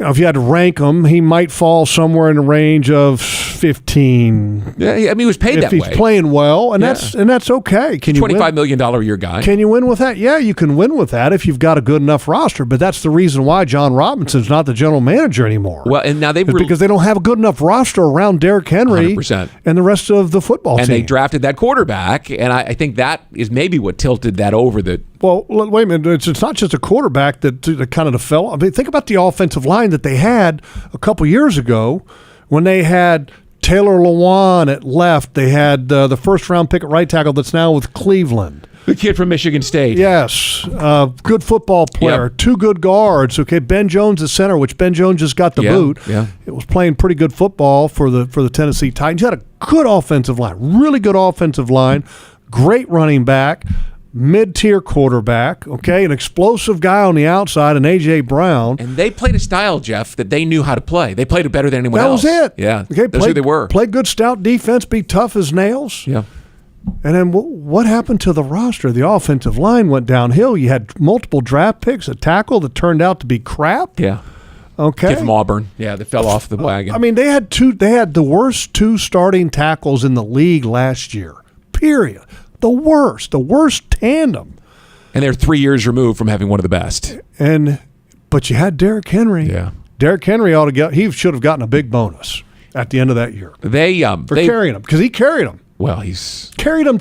if you had to rank him, he might fall somewhere in the range of 15.
Yeah, I mean, he was paid that way.
If he's playing well, and that's okay. Can you
$25 million a year guy.
Can you win with that? Yeah, you can win with that if you've got a good enough roster, but that's the reason why John Robinson's not the general manager anymore.
Well, and now
because they don't have a good enough roster around Derrick Henry
100%.
And the rest of the football team.
And they drafted that quarterback, and I think that is maybe what tilted that over the.
Well, wait a minute. It's not just a quarterback that kind of fell. I mean, think about the offensive line that they had a couple years ago when they had Taylor Lewan at left. They had the first-round pick at right tackle that's now with Cleveland.
The kid from Michigan State.
Yes. Good football player.
Yep.
2 good guards. Okay, Ben Jones at center, which Ben Jones just got the boot.
Yeah.
It was playing pretty good football for the Tennessee Titans. You had a good offensive line, really good offensive line, great running back, mid-tier quarterback, okay, an explosive guy on the outside, and A.J. Brown.
And they played a style, Jeff, that they knew how to play. They played it better than anyone else.
That was it.
Yeah,
okay,
that's who they were.
Play good, stout defense, be tough as nails.
Yeah.
And then what happened to the roster? The offensive line went downhill. You had multiple draft picks, a tackle that turned out to be crap.
Yeah.
Okay.
Kid from Auburn. Yeah, they fell off the wagon.
I mean, they had the worst 2 starting tackles in the league last year. Period. The worst tandem.
And they're 3 years removed from having one of the best.
But you had Derrick Henry.
Yeah.
Derrick Henry he should have gotten a big bonus at the end of that year.
They
carrying him, because he carried him.
Well, he's
carried him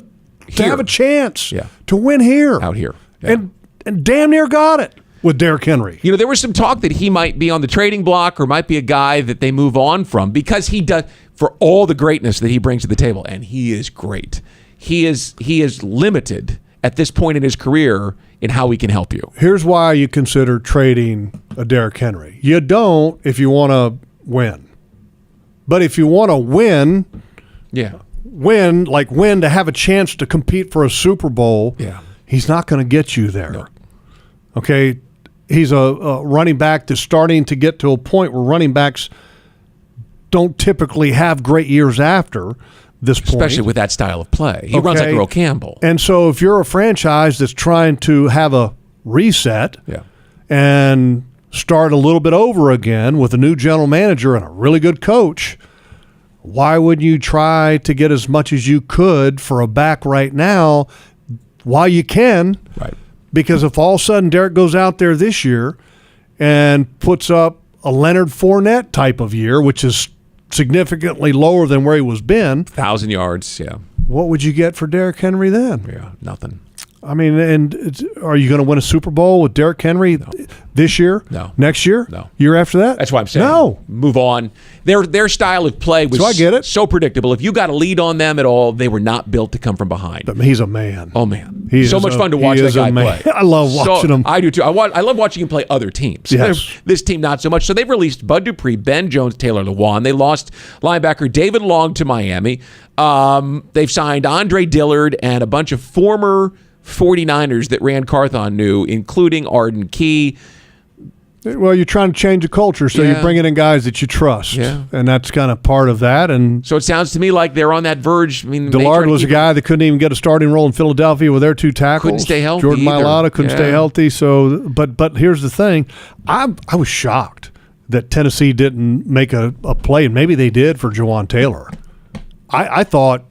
to have a chance to win here.
Out here. Yeah.
And damn near got it with Derrick Henry.
You know, there was some talk that he might be on the trading block or might be a guy that they move on from because he does, for all the greatness that he brings to the table, and he is great. He is limited at this point in his career in how he can help you.
Here's why you consider trading a Derrick Henry. You don't if you want to win. But if you want to win, win to have a chance to compete for a Super Bowl, he's not going to get you there. No. Okay? He's a running back that's starting to get to a point where running backs don't typically have great years after this point.
Especially with that style of play. He runs like Earl Campbell.
And so if you're a franchise that's trying to have a reset and start a little bit over again with a new general manager and a really good coach, why would you try to get as much as you could for a back right now while you can?
Right.
Because if all of a sudden Derrick goes out there this year and puts up a Leonard Fournette type of year, which is significantly lower than where he was been.
1,000 yards, yeah.
What would you get for Derrick Henry then?
Yeah, nothing.
I mean, are you going to win a Super Bowl with Derrick Henry this year?
No.
Next year?
No.
Year after that?
That's why I'm saying.
No.
Move on. Their style of play was
so I get it.
So predictable. If you got a lead on them at all, they were not built to come from behind.
But he's a man.
Oh, man. So much fun to watch that guy play.
I love watching him.
I do, too. I love watching him play other teams.
Yes.
This team, not so much. So they've released Bud Dupree, Ben Jones, Taylor Lewan. They lost linebacker David Long to Miami. They've signed Andre Dillard and a bunch of former 49ers that Rand Carthon knew, including Arden Key.
Well, you're trying to change the culture, so you're bringing in guys that you trust, and that's kind of part of that. And
so it sounds to me like they're on that verge. I mean,
Dillard was a guy that couldn't even get a starting role in Philadelphia with their two tackles.
Couldn't stay healthy.
Jordan Mailata couldn't stay healthy. So, but here's the thing: I was shocked that Tennessee didn't make a play, and maybe they did for Jawan Taylor. I thought.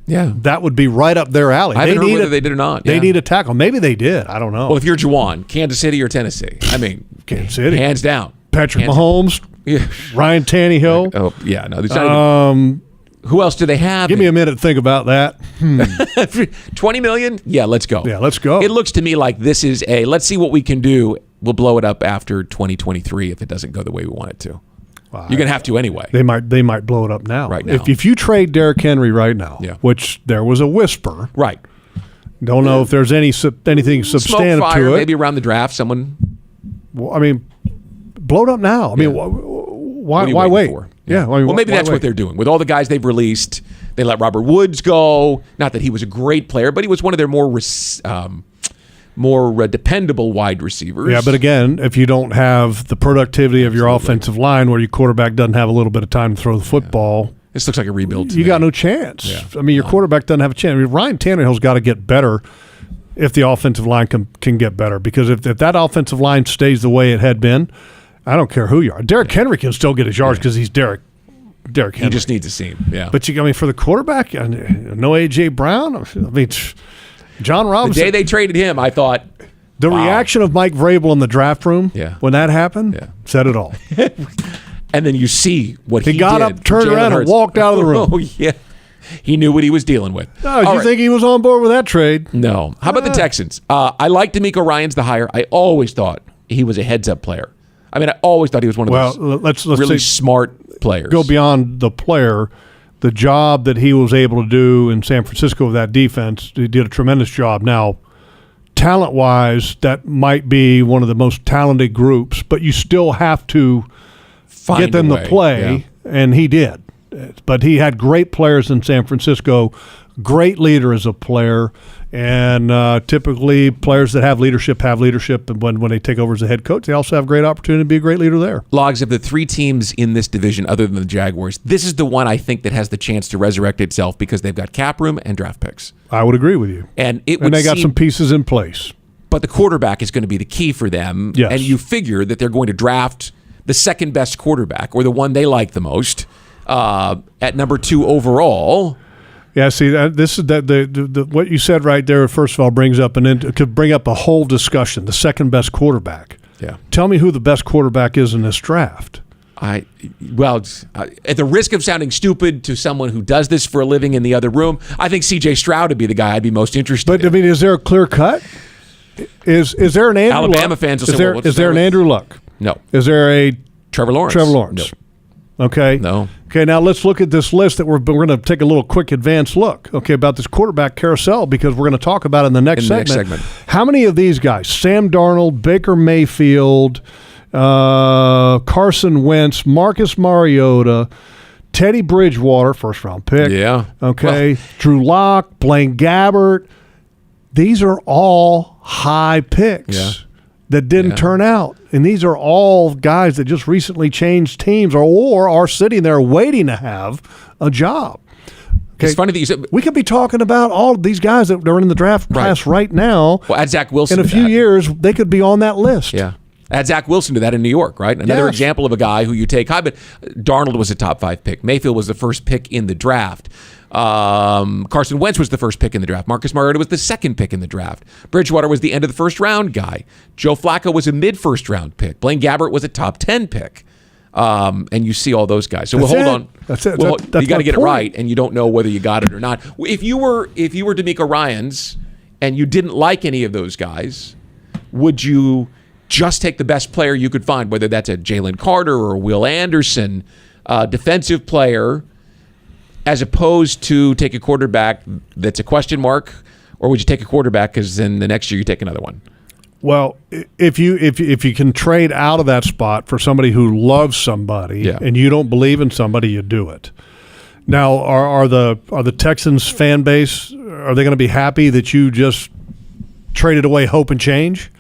Yeah,
that would be right up their alley.
I haven't heard whether they did or not.
They need a tackle. Maybe they did. I don't know.
Well, if you're Juwan, Kansas City or Tennessee? I mean,
Kansas City,
hands down.
Patrick Mahomes, Ryan Tannehill.
Oh yeah, no. Not who else do they have?
Give me a minute to think about that.
$20 million? Yeah, let's go.
Yeah, let's go.
It looks to me like this is let's see what we can do. We'll blow it up after 2023 if it doesn't go the way we want it to. You're going to have to anyway.
They might blow it up now.
Right now.
If you trade Derrick Henry right now, which there was a whisper.
Right.
Don't know if there's anything substantive
Smoke fire,
to it.
Maybe around the draft, someone.
Well, I mean, blow it up now. I mean, why wait?
For?
Yeah.
Well, maybe that's what they're doing. With all the guys they've released, they let Robert Woods go. Not that he was a great player, but he was one of their more dependable wide receivers.
Yeah, but again, if you don't have the productivity of your offensive line where your quarterback doesn't have a little bit of time to throw the football.
This looks like a rebuild to
you
me.
got no chance.
Yeah.
I mean, your quarterback doesn't have a chance. I mean, Ryan Tannehill's got to get better if the offensive line can get better, because if that offensive line stays the way it had been, I don't care who you are. Derrick Henry can still get his yards because he's Derrick Henry.
He just needs to see him,
But for the quarterback, no A.J. Brown, I mean, John Robinson.
The day they traded him, I thought,
the reaction of Mike Vrabel in the draft room when that happened said it all.
And then you see what he did.
He got up, turned around, and walked out of the room.
Oh, yeah. He knew what he was dealing with.
No, think he was on board with that trade?
No. How about the Texans? I like DeMeco Ryans the hire. I always thought he was a heads-up player. I mean, I always thought he was one of those
let's
really smart players.
Go beyond the player. The job that he was able to do in San Francisco with that defense, he did a tremendous job. Now, talent-wise, that might be one of the most talented groups, but you still have to get them to play, and he did. But he had great players in San Francisco, great leader as a player, and typically players that have leadership, and when they take over as a head coach, they also have great opportunity to be a great leader there.
Logs, of the three teams in this division other than the Jaguars, this is the one I think that has the chance to resurrect itself because they've got cap room and draft picks.
I would agree with you.
And they
got some pieces in place.
But the quarterback is going to be the key for them.
Yes.
And you figure that they're going to draft the second best quarterback, or the one they like the most, at number 2 overall.
Yeah, see, this is the what you said right there. First of all, could bring up a whole discussion. The second best quarterback.
Yeah.
Tell me who the best quarterback is in this draft.
At the risk of sounding stupid to someone who does this for a living in the other room, I think C.J. Stroud would be the guy I'd be most interested in.
But I mean, is there a clear cut? Is there an Andrew
Alabama
Luck?
fans will say,
is there an Andrew Luck?
No.
Is there a
Trevor Lawrence?
No. Okay.
No.
Okay, now let's look at this list that we're going to take a little quick advanced look, about this quarterback carousel, because we're going to talk about it in the next segment. How many of these guys, Sam Darnold, Baker Mayfield, Carson Wentz, Marcus Mariota, Teddy Bridgewater, first-round pick.
Yeah.
Okay. Drew Lock, Blaine Gabbert. These are all high picks that didn't turn out. And these are all guys that just recently changed teams or are sitting there waiting to have a job. Okay.
It's funny that you said,
we could be talking about all of these guys that are in the draft class right now.
Well, add Zach Wilson.
In a few years, they could be on that list.
Yeah. Add Zach Wilson to that in New York, right? Another example of a guy who you take high, but Darnold was a top 5 pick. Mayfield was the first pick in the draft. Carson Wentz was the first pick in the draft. Marcus Mariota was the second pick in the draft. Bridgewater was the end of the first round guy. Joe Flacco was a mid-first round pick. Blaine Gabbert was a top 10 pick. And you see all those guys. So hold on.
That's it.
You got to get it right, and you don't know whether you got it or not. If you were DeMeco Ryans and you didn't like any of those guys, would you just take the best player you could find, whether that's a Jalen Carter or a Will Anderson, defensive player, as opposed to take a quarterback that's a question mark, or would you take a quarterback because then the next year you take another one?
Well, if you can trade out of that spot for somebody who loves somebody and you don't believe in somebody, you do it. Now, are the Texans fan base, are they going to be happy that you just traded away hope and change?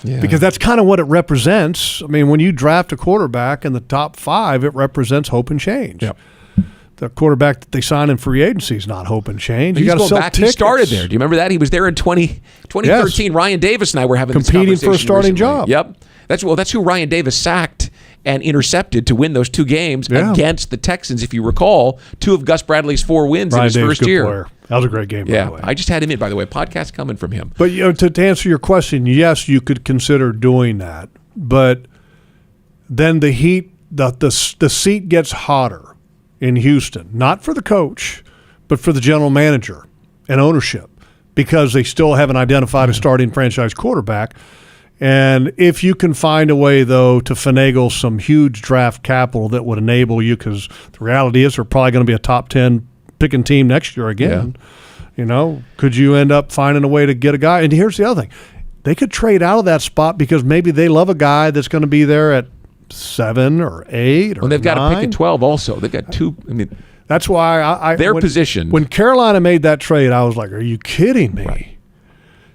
Yeah. Because that's kind of what it represents. I mean, when you draft a quarterback in the top 5, it represents hope and change. Yep. The quarterback that they sign in free agency is not hope and change. You got to sell tickets. He
started there. Do you remember that? He was there in 2013. Yes. Ryan Davis and I were having
competing
this conversation
for a starting
recently.
job.
Yep. That's who Ryan Davis sacked and intercepted to win those 2 games against the Texans. If you recall, 2 of Gus Bradley's 4 wins in his first year.
Player. That was a great game, by the way.
I just had him in, by the way. Podcast coming from him.
But to answer your question, yes, you could consider doing that. But then the heat, the seat gets hotter in Houston, not for the coach, but for the general manager and ownership, because they still haven't identified a starting franchise quarterback. And if you can find a way, though, to finagle some huge draft capital that would enable you, because the reality is they're probably going to be a top 10 picking team next year again. Yeah. Could you end up finding a way to get a guy? And here's the other thing. They could trade out of that spot because maybe they love a guy that's going to be there at 7 or 8 or 9.
They've got to pick at 12 also. They've got 2. I mean,
that's why
their position.
When Carolina made that trade, I was like, are you kidding me? Right.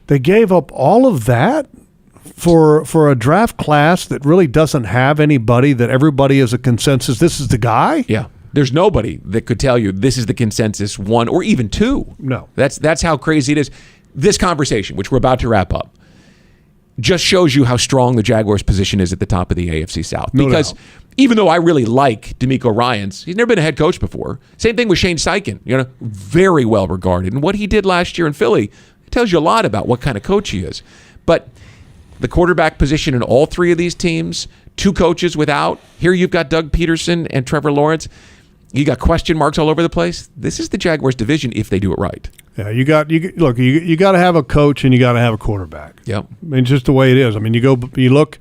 They gave up all of that for a draft class that really doesn't have anybody that everybody is a consensus. This is the guy?
Yeah. There's nobody that could tell you this is the consensus 1 or even 2.
No.
That's how crazy it is. This conversation, which we're about to wrap up, just shows you how strong the Jaguars' position is at the top of the AFC South. Because even though I really like DeMeco Ryans, he's never been a head coach before. Same thing with Shane Steichen, very well regarded. And what he did last year in Philly tells you a lot about what kind of coach he is. But the quarterback position in all 3 of these teams, 2 coaches without. Here you've got Doug Peterson and Trevor Lawrence. You got question marks all over the place. This is the Jaguars' division if they do it right.
Yeah, you got to have a coach and you got to have a quarterback.
Yep.
I mean, it's just the way it is. I mean, you look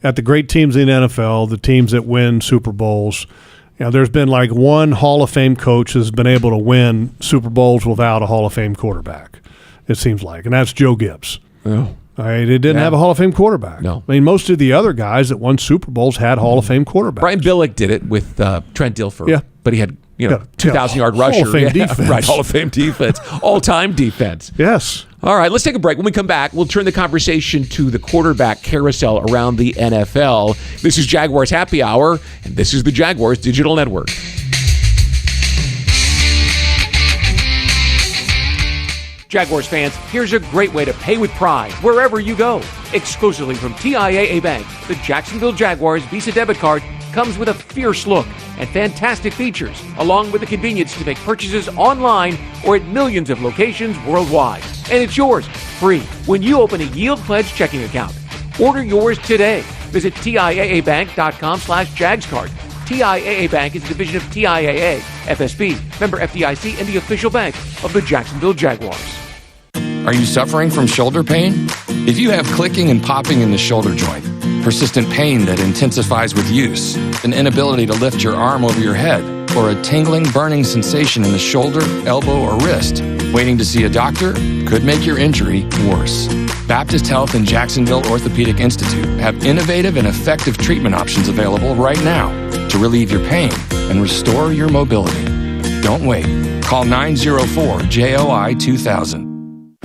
at the great teams in the NFL, the teams that win Super Bowls. There's been like one Hall of Fame coach that's been able to win Super Bowls without a Hall of Fame quarterback, it seems like, and that's Joe Gibbs.
Oh.
They didn't have a Hall of Fame quarterback.
No.
I mean, most of the other guys that won Super Bowls had Hall of Fame quarterbacks.
Brian Billick did it with Trent Dilfer.
Yeah.
But he had 2,000-yard rusher.
Hall of Fame defense.
Right, Hall of Fame defense. All-time defense.
Yes.
All right, let's take a break. When we come back, we'll turn the conversation to the quarterback carousel around the NFL. This is Jaguars Happy Hour, and this is the Jaguars Digital Network. Jaguars fans, here's a great way to pay with pride wherever you go. Exclusively from TIAA Bank, the Jacksonville Jaguars Visa debit card comes with a fierce look and fantastic features, along with the convenience to make purchases online or at millions of locations worldwide. And it's yours, free, when you open a Yield Pledge checking account. Order yours today. Visit TIAABank.com/JagsCard. TIAA Bank is a division of TIAA, FSB, member FDIC, and the official bank of the Jacksonville Jaguars.
Are you suffering from shoulder pain? If you have clicking and popping in the shoulder joint, persistent pain that intensifies with use, an inability to lift your arm over your head, or a tingling, burning sensation in the shoulder, elbow, or wrist, waiting to see a doctor could make your injury worse. Baptist Health and Jacksonville Orthopedic Institute have innovative and effective treatment options available right now to relieve your pain and restore your mobility. Don't wait. Call 904-JOI-2000.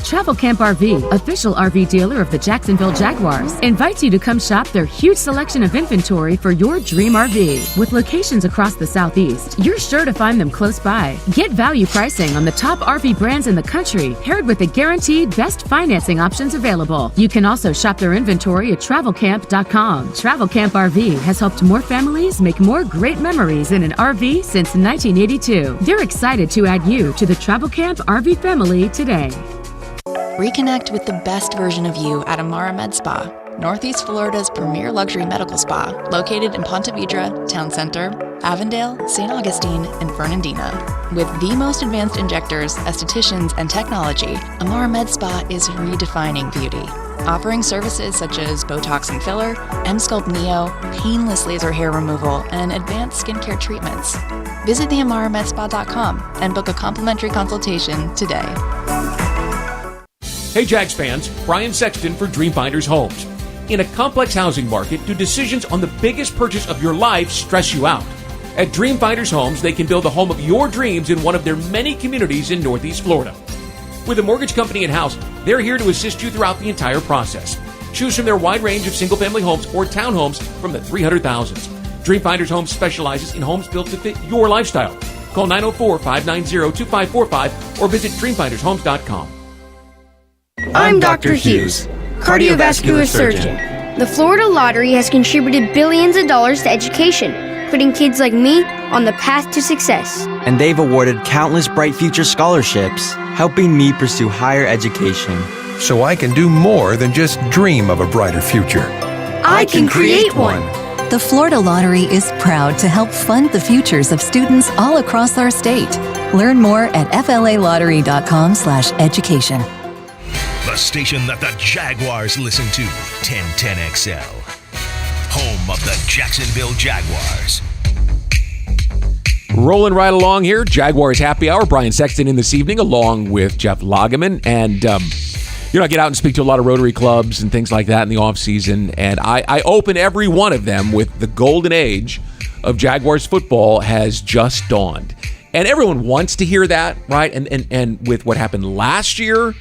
Travel Camp RV, official RV dealer of the Jacksonville Jaguars, invites you to come shop their huge selection of inventory for your dream RV. With locations across the Southeast, you're sure to find them close by. Get value pricing on the top RV brands in the country, paired with the guaranteed best financing options available. You can also shop their inventory at travelcamp.com. Travel Camp RV has helped more families make more great memories in an RV since 1982. They're excited to add you to the Travel Camp RV family today.
Reconnect with the best version of you at Amara Med Spa. Northeast Florida's premier luxury medical spa, located in Ponte Vedra, Town Center, Avondale, St. Augustine, and Fernandina. With the most advanced injectors, estheticians, and technology, Amara Med Spa is redefining beauty. Offering services such as Botox and filler, M-Sculpt Neo, painless laser hair removal, and advanced skincare treatments. Visit theamaramedspa.com and book a complimentary consultation today.
Hey Jags fans, Brian Sexton for Dreamfinders Homes. In a complex housing market, do decisions on the biggest purchase of your life stress you out? At Dreamfinders Homes, they can build a home of your dreams in one of their many communities in Northeast Florida. With a mortgage company in-house, they're here to assist you throughout the entire process. Choose from their wide range of single-family homes or townhomes from the 300,000s. Dreamfinders Homes specializes in homes built to fit your lifestyle. Call 904-590-2545 or visit dreamfindershomes.com.
I'm Dr. Hughes, cardiovascular surgeon. The Florida Lottery has contributed billions of dollars to education, putting kids like me on the path to success.
And they've awarded countless Bright Future scholarships, helping me pursue higher education.
So I can do more than just dream of a brighter future.
I can create one.
The Florida Lottery is proud to help fund the futures of students all across our state. Learn more at flalottery.com/education.
The station that the Jaguars listen to, 1010XL. Home of the Jacksonville Jaguars.
Rolling right along here, Jaguars Happy Hour. Brian Sexton in this evening, along with Jeff Lageman. And, I get out and speak to a lot of Rotary clubs and things like that in the offseason. And I open every one of them with the golden age of Jaguars football has just dawned. And everyone wants to hear that, right? And with what happened last year,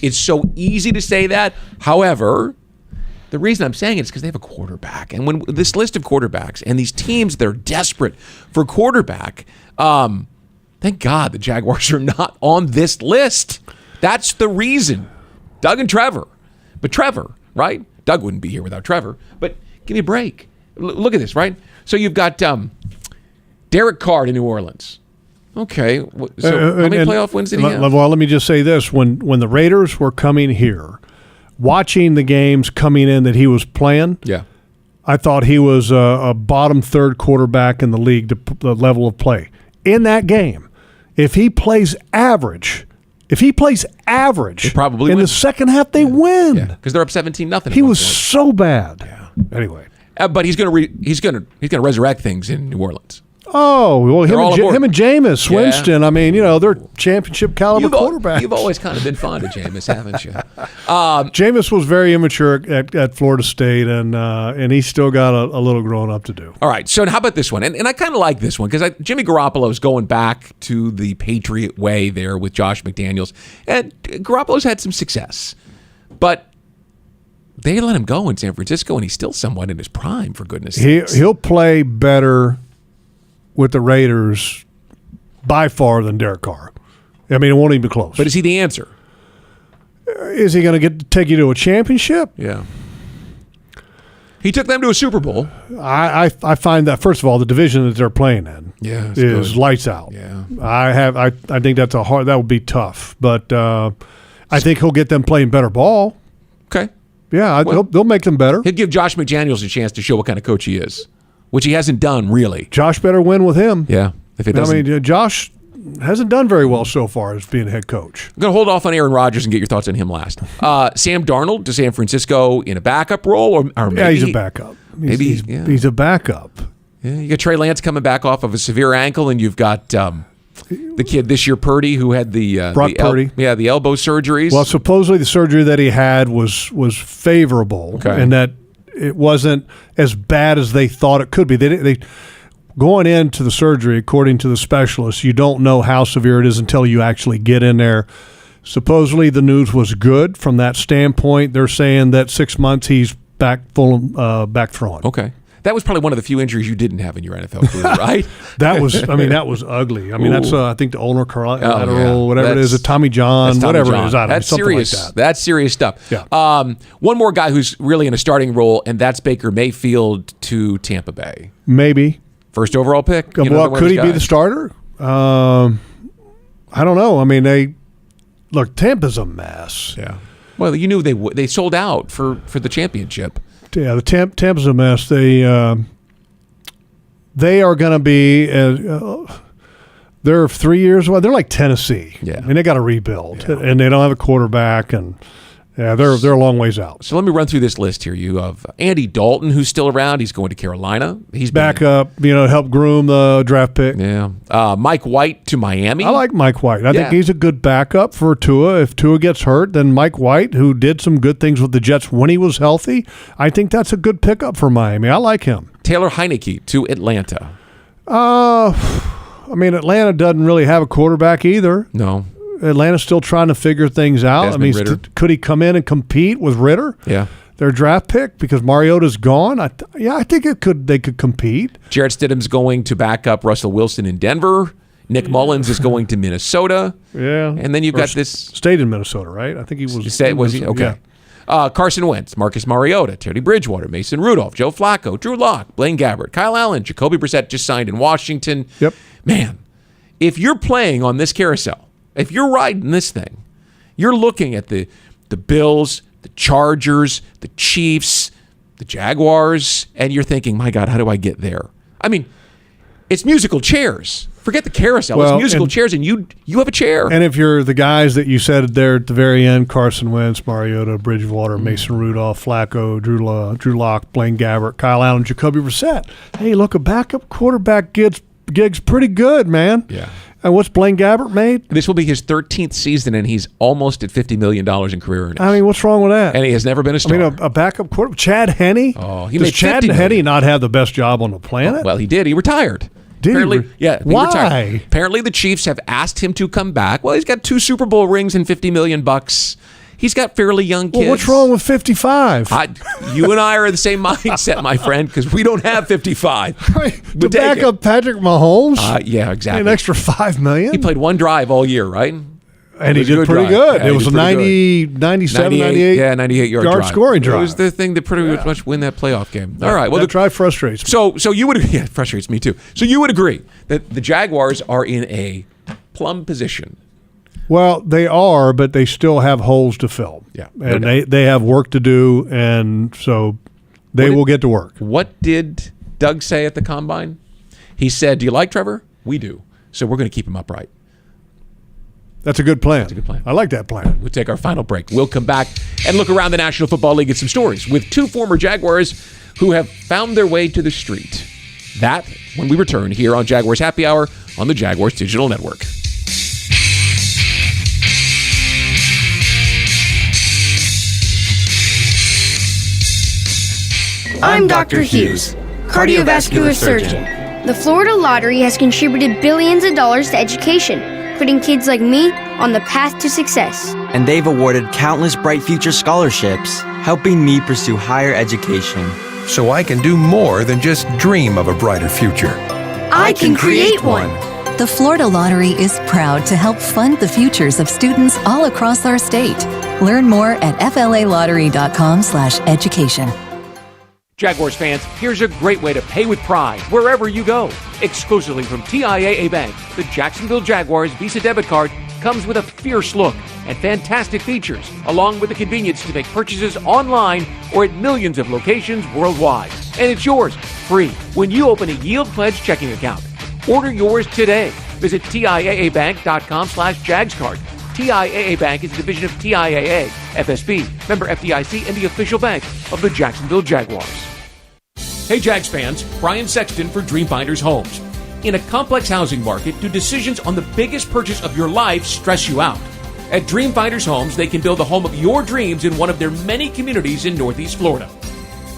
it's so easy to say that. However, the reason I'm saying it is because they have a quarterback. And when this list of quarterbacks and these teams, they're desperate for quarterback. Thank God the Jaguars are not on this list. That's the reason. Doug and Trevor. But Trevor, right? Doug wouldn't be here without Trevor. But give me a break. Look at this, right? So you've got Derek Carr in New Orleans. Okay. So how many playoff wins did he have?
Well, let me just say this. When the Raiders were coming here, watching the games coming in that he was playing, I thought he was a bottom third quarterback in the league, the level of play. In that game, if he plays average,
probably
in
win.
the second half, they win.
Yeah, because they're up 17-0.
He was so bad. Yeah. Anyway.
But he's going to resurrect things in New Orleans.
Oh, well, him and Jameis Winston, I mean, they're championship caliber quarterbacks.
You've always kind of been fond of Jameis, haven't you?
Jameis was very immature at Florida State, and he's still got a little growing up to do.
All right, so how about this one? And I kind of like this one because Jimmy Garoppolo's going back to the Patriot way there with Josh McDaniels. And Garoppolo's had some success. But they let him go in San Francisco, and he's still somewhat in his prime, for goodness sakes.
He'll play better with the Raiders by far than Derek Carr. I mean, it won't even be close.
But is he the answer?
Is he going to take you to a championship?
Yeah. He took them to a Super Bowl.
I find that, first of all, the division that they're playing in is
good.
lights out.
Yeah.
I think that would be tough. But I think he'll get them playing better ball.
Okay.
Yeah, they'll make them better.
He'll give Josh McDaniels a chance to show what kind of coach he is, which he hasn't done, really.
Josh better win with him.
Yeah. If it doesn't.
I mean, Josh hasn't done very well so far as being a head coach.
I'm going to hold off on Aaron Rodgers and get your thoughts on him last. Sam Darnold to San Francisco in a backup role? Or maybe,
yeah, he's a backup. He's a backup.
Yeah, you got Trey Lance coming back off of a severe ankle, and you've got the kid this year, Purdy, who had
Brock Purdy.
The elbow surgeries.
Well, supposedly the surgery that he had was favorable, and that it wasn't as bad as they thought it could be. They going into the surgery, according to the specialists, you don't know how severe it is until you actually get in there. Supposedly the news was good from that standpoint. They're saying that 6 months he's back throwing.
Okay. That was probably one of the few injuries you didn't have in your NFL career, right?
that was ugly. I mean, that's I think the ulnar collateral, whatever it is, a Tommy John, whatever it is.
That's serious.
Like that.
That's serious stuff.
Yeah.
One more guy who's really in a starting role, and that's Baker Mayfield to Tampa Bay.
Maybe.
First overall pick.
Well, could he be the starter? I don't know. I mean, Tampa's a mess.
Yeah. Well, you knew they sold out for the championship.
Yeah, the Tampa's a mess. They are going to be. They're 3 years away. They're like Tennessee.
Yeah,
and they got to rebuild, and they don't have a quarterback, and they're a long ways out.
So let me run through this list here. You have Andy Dalton, who's still around. He's going to Carolina. He's
back up, help groom the draft pick.
Yeah, Mike White to Miami.
I like Mike White. I think he's a good backup for Tua. If Tua gets hurt, then Mike White, who did some good things with the Jets when he was healthy, I think that's a good pickup for Miami. I like him.
Taylor Heineke to Atlanta.
Atlanta doesn't really have a quarterback either.
No.
Atlanta's still trying to figure things out.
Desmond
Could he come in and compete with Ritter?
Yeah.
Their draft pick, because Mariota's gone. I think they could compete.
Jarrett Stidham's going to back up Russell Wilson in Denver. Nick Mullins is going to Minnesota.
Yeah.
And then you've got this.
Stayed in Minnesota, right? I think he was.
Was he? Okay.
Yeah.
Carson Wentz, Marcus Mariota, Teddy Bridgewater, Mason Rudolph, Joe Flacco, Drew Lock, Blaine Gabbert, Kyle Allen, Jacoby Brissett just signed in Washington.
Yep.
Man, if you're playing on this carousel, if you're riding this thing, you're looking at the Bills, the Chargers, the Chiefs, the Jaguars, and you're thinking, my God, how do I get there? I mean, it's musical chairs. Forget the carousel. It's musical chairs, and you have a chair.
And if you're the guys that you said there at the very end, Carson Wentz, Mariota, Bridgewater, Mason Rudolph, Flacco, Drew Lock, Blaine Gabbert, Kyle Allen, Jacoby Brissett. Hey, look, a backup quarterback gig's pretty good, man.
Yeah.
And what's Blaine Gabbert made?
This will be his 13th season, and he's almost at $50 million in career earnings.
What's wrong with that?
And he has never been a star.
A backup quarterback. Chad Henne?
Oh, he
Does
made
Chad Henne not have the best job on the planet?
Well, he did. He retired.
Did
apparently,
he?
Yeah.
Why?
Retired. Apparently, the Chiefs have asked him to come back. Well, he's got 2 Super Bowl rings and $50 million. He's got fairly young kids.
Well, what's wrong with 55?
You and I are in the same mindset, my friend, because we don't have 55.
Right. To back up Patrick Mahomes?
Yeah, exactly.
An extra $5 million?
He played one drive all year, right?
And he did pretty good. It was a 97, 98
98-yard
scoring drive.
It was the thing that pretty much win that playoff game. All right. Well,
that drive frustrates me.
So you would it frustrates me too. So you would agree that the Jaguars are in a plum position.
Well, they are, but they still have holes to fill.
Yeah.
And they have work to do, and so they will get to work.
What did Doug say at the Combine? He said, do you like Trevor? We do. So we're going to keep him upright.
That's a good plan.
That's a good plan.
I like that plan.
We'll take our final break. We'll come back and look around the National Football League at some stories with 2 former Jaguars who have found their way to the street. That when we return here on Jaguars Happy Hour on the Jaguars Digital Network.
I'm Dr. Hughes, cardiovascular surgeon. The Florida Lottery has contributed billions of dollars to education, putting kids like me on the path to success.
And they've awarded countless Bright Future scholarships, helping me pursue higher education.
So I can do more than just dream of a brighter future.
I can create one.
The Florida Lottery is proud to help fund the futures of students all across our state. Learn more at flalottery.com/education.
Jaguars fans, here's a great way to pay with pride wherever you go. Exclusively from TIAA Bank, the Jacksonville Jaguars Visa debit card comes with a fierce look and fantastic features, along with the convenience to make purchases online or at millions of locations worldwide. And it's yours, free, when you open a Yield Pledge checking account. Order yours today. Visit TIAABank.com/JagsCard. TIAA Bank is a division of TIAA, FSB, member FDIC, and the official bank of the Jacksonville Jaguars. Hey Jags fans, Brian Sexton for Dreamfinders Homes. In a complex housing market, do decisions on the biggest purchase of your life stress you out? At Dreamfinders Homes, they can build the home of your dreams in one of their many communities in Northeast Florida.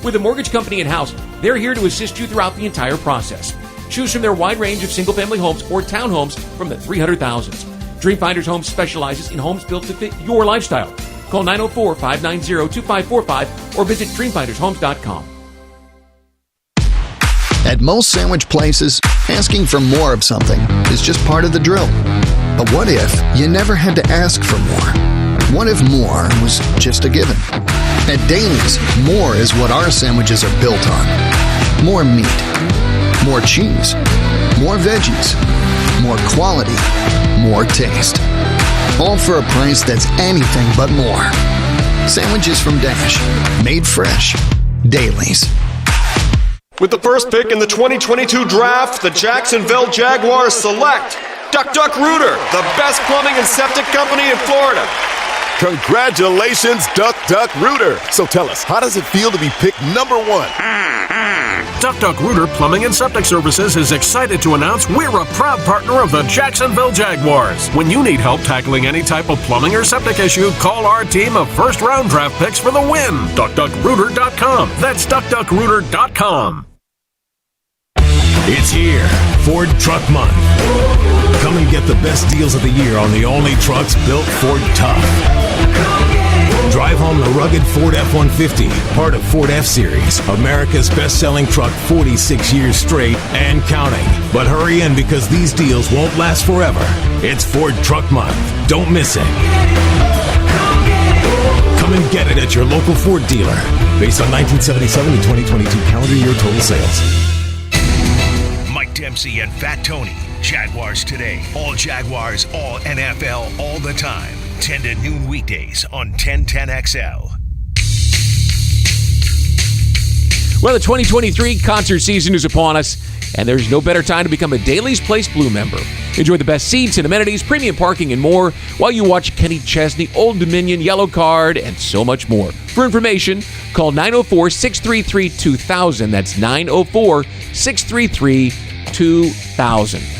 With a mortgage company in-house, they're here to assist you throughout the entire process. Choose from their wide range of single-family homes or townhomes from the 300,000s. Dreamfinders Homes specializes in homes built to fit your lifestyle. Call 904-590-2545 or visit dreamfindershomes.com.
At most sandwich places, asking for more of something is just part of the drill. But what if you never had to ask for more? What if more was just a given? At Daly's, more is what our sandwiches are built on. More meat, more cheese, more veggies, more quality, more taste. All for a price that's anything but more. Sandwiches from Dash. Made fresh. Dailies.
With the first pick in the 2022 draft, the Jacksonville Jaguars select Duck Duck Rooter, the best plumbing and septic company in Florida.
Congratulations, Duck Duck Rooter. So tell us, how does it feel to be picked number one?
Duck Duck Rooter Plumbing and Septic Services is excited to announce we're a proud partner of the Jacksonville Jaguars. When you need help tackling any type of plumbing or septic issue, call our team of first-round draft picks for the win. DuckDuckRooter.com. That's DuckDuckRooter.com.
It's here, Ford Truck Month. Come and get the best deals of the year on the only trucks built Ford tough. Drive home the rugged Ford F-150, part of Ford F-Series, America's best-selling truck 46 years straight and counting. But hurry in because these deals won't last forever. It's Ford Truck Month. Don't miss it. Come and get it at your local Ford dealer. Based on 1977 to 2022 calendar year total sales.
Mike Dempsey and Fat Tony. Jaguars Today. All Jaguars, all NFL, all the time. 10 to noon weekdays on 1010XL.
Well, the 2023 concert season is upon us, and there's no better time to become a Daly's Place Blue member. Enjoy the best seats and amenities, premium parking, and more while you watch Kenny Chesney, Old Dominion, Yellow Card, and so much more. For information, call 904-633-2000. That's 904-633-2000.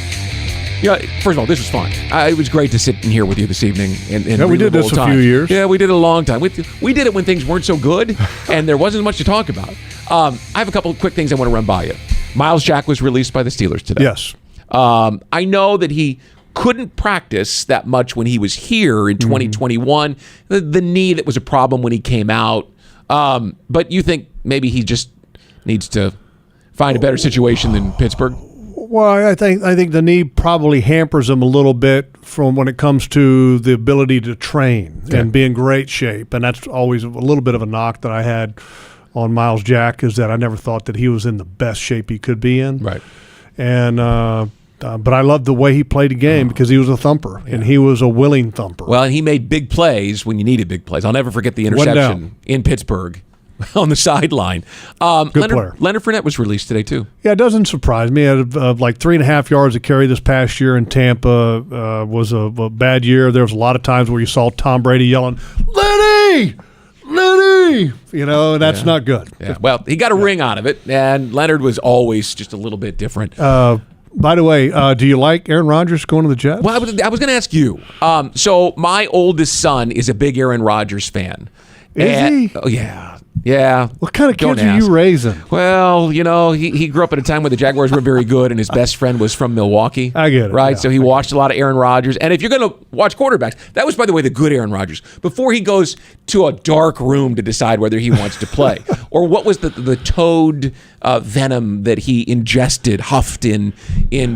Yeah, first of all, this was fun. It was great to sit in here with you this evening. And
we did this a few years.
Yeah, we did it a long time. We did it when things weren't so good, and there wasn't much to talk about. I have a couple of quick things I want to run by you. Miles Jack was released by the Steelers today.
Yes.
I know that he couldn't practice that much when he was here in 2021. The knee that was a problem when he came out. But you think maybe he just needs to find a better situation than Pittsburgh?
Well, I think the knee probably hampers him a little bit from when it comes to the ability to train and be in great shape. And that's always a little bit of a knock that I had on Miles Jack, is that I never thought that he was in the best shape he could be in.
Right.
And but I loved the way he played the game because he was a thumper and he was a willing thumper.
Well, and he made big plays when you needed big plays. I'll never forget the interception in Pittsburgh on the sideline.
Good player.
Leonard Fournette was released today, too.
Yeah, it doesn't surprise me. Like 3.5 yards a carry this past year in Tampa was a bad year. There was a lot of times where you saw Tom Brady yelling, Lenny! Lenny! You know, that's not good.
Yeah. Well, he got a ring out of it, and Leonard was always just a little bit different.
By the way, do you like Aaron Rodgers going to the Jets?
Well, I was going to ask you. So my oldest son is a big Aaron Rodgers fan.
Is he?
Oh, yeah. Yeah.
What kind of kids are you raising?
Well, you know, he grew up at a time when the Jaguars were very good, and his best friend was from Milwaukee.
I get it.
Right?
Yeah,
so he watched a lot of Aaron Rodgers. And if you're going to watch quarterbacks, that was, by the way, the good Aaron Rodgers, before he goes to a dark room to decide whether he wants to play. Or what was the toad venom that he huffed in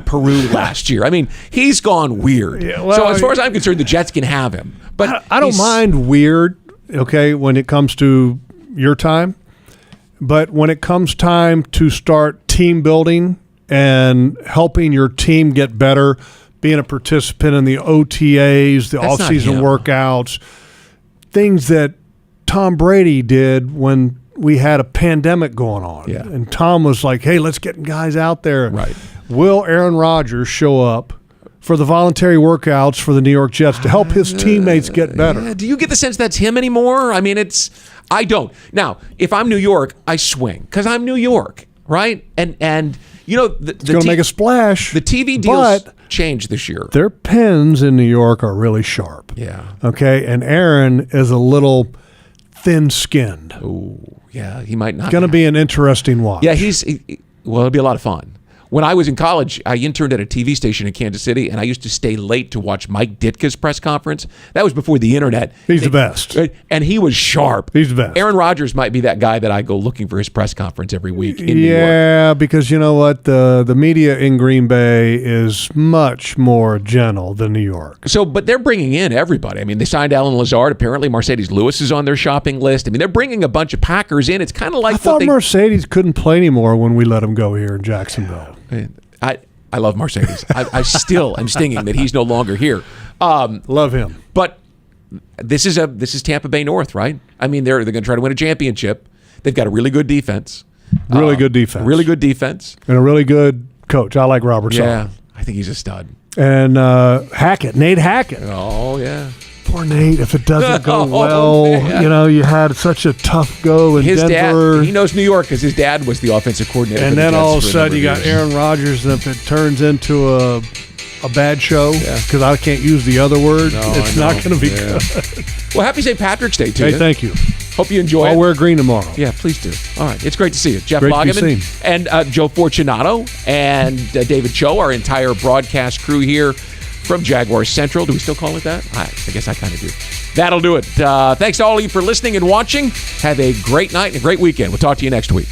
Peru last year? I mean, he's gone weird. Yeah, well, so as far as I'm concerned, the Jets can have him. But
I don't mind weird, okay, when it comes to your time, but when it comes time to start team building and helping your team get better, being a participant in the OTAs, the off-season workouts, things that Tom Brady did when we had a pandemic going on.
Yeah.
And Tom was like, hey, let's get guys out there.
Right.
Will Aaron Rodgers show up for the voluntary workouts for the New York Jets to help his teammates get better?
Yeah. Do you get the sense that's him anymore? I mean, I don't. Now, if I'm New York, I swing because I'm New York, right? And you know,
it's going to make a splash.
The TV deals changed this year.
Their pens in New York are really sharp.
Yeah.
Okay, and Aaron is a little thin-skinned.
Oh, yeah, he might not.
It's going to be an interesting watch.
Yeah, it'll be a lot of fun. When I was in college, I interned at a TV station in Kansas City, and I used to stay late to watch Mike Ditka's press conference. That was before the internet.
He's the best.
And he was sharp.
He's the best.
Aaron Rodgers might be that guy that I go looking for his press conference every week in New York.
Yeah, because you know what? The media in Green Bay is much more gentle than New York.
So, but they're bringing in everybody. I mean, they signed Alan Lazard. Apparently, Mercedes Lewis is on their shopping list. I mean, they're bringing a bunch of Packers in. It's kind of like
I thought Mercedes couldn't play anymore when we let him go here in Jacksonville.
I love Mercedes. I still am stinging that he's no longer here.
Love him.
But this is Tampa Bay North, right? I mean, they're going to try to win a championship. They've got a really good defense.
Really good defense.
Really good defense.
And a really good coach. I like Robert Sala.
Yeah, I think he's a stud.
And Nate Hackett.
Oh, yeah.
Poor Nate, if it doesn't go
Oh,
well,
man.
you had such a tough go in
His
Denver.
dad, he knows New York because his dad was the offensive coordinator.
And
for the
then
Jets
all of a
for
sudden you
number
got
of years.
Aaron Rodgers, and if it turns into a bad show, because I can't use the other word, it's not going to be good.
Well, happy St. Patrick's Day to you.
Hey, thank you.
Hope you enjoy it.
I'll wear green tomorrow.
Yeah, please do. All right. It's great to see you. Jeff
Great to be
Lageman
seen.
and Joe Fortunato and David Cho, our entire broadcast crew here from Jaguars Central. Do we still call it that? I guess I kind of do. That'll do it. Thanks to all of you for listening and watching. Have a great night and a great weekend. We'll talk to you next week.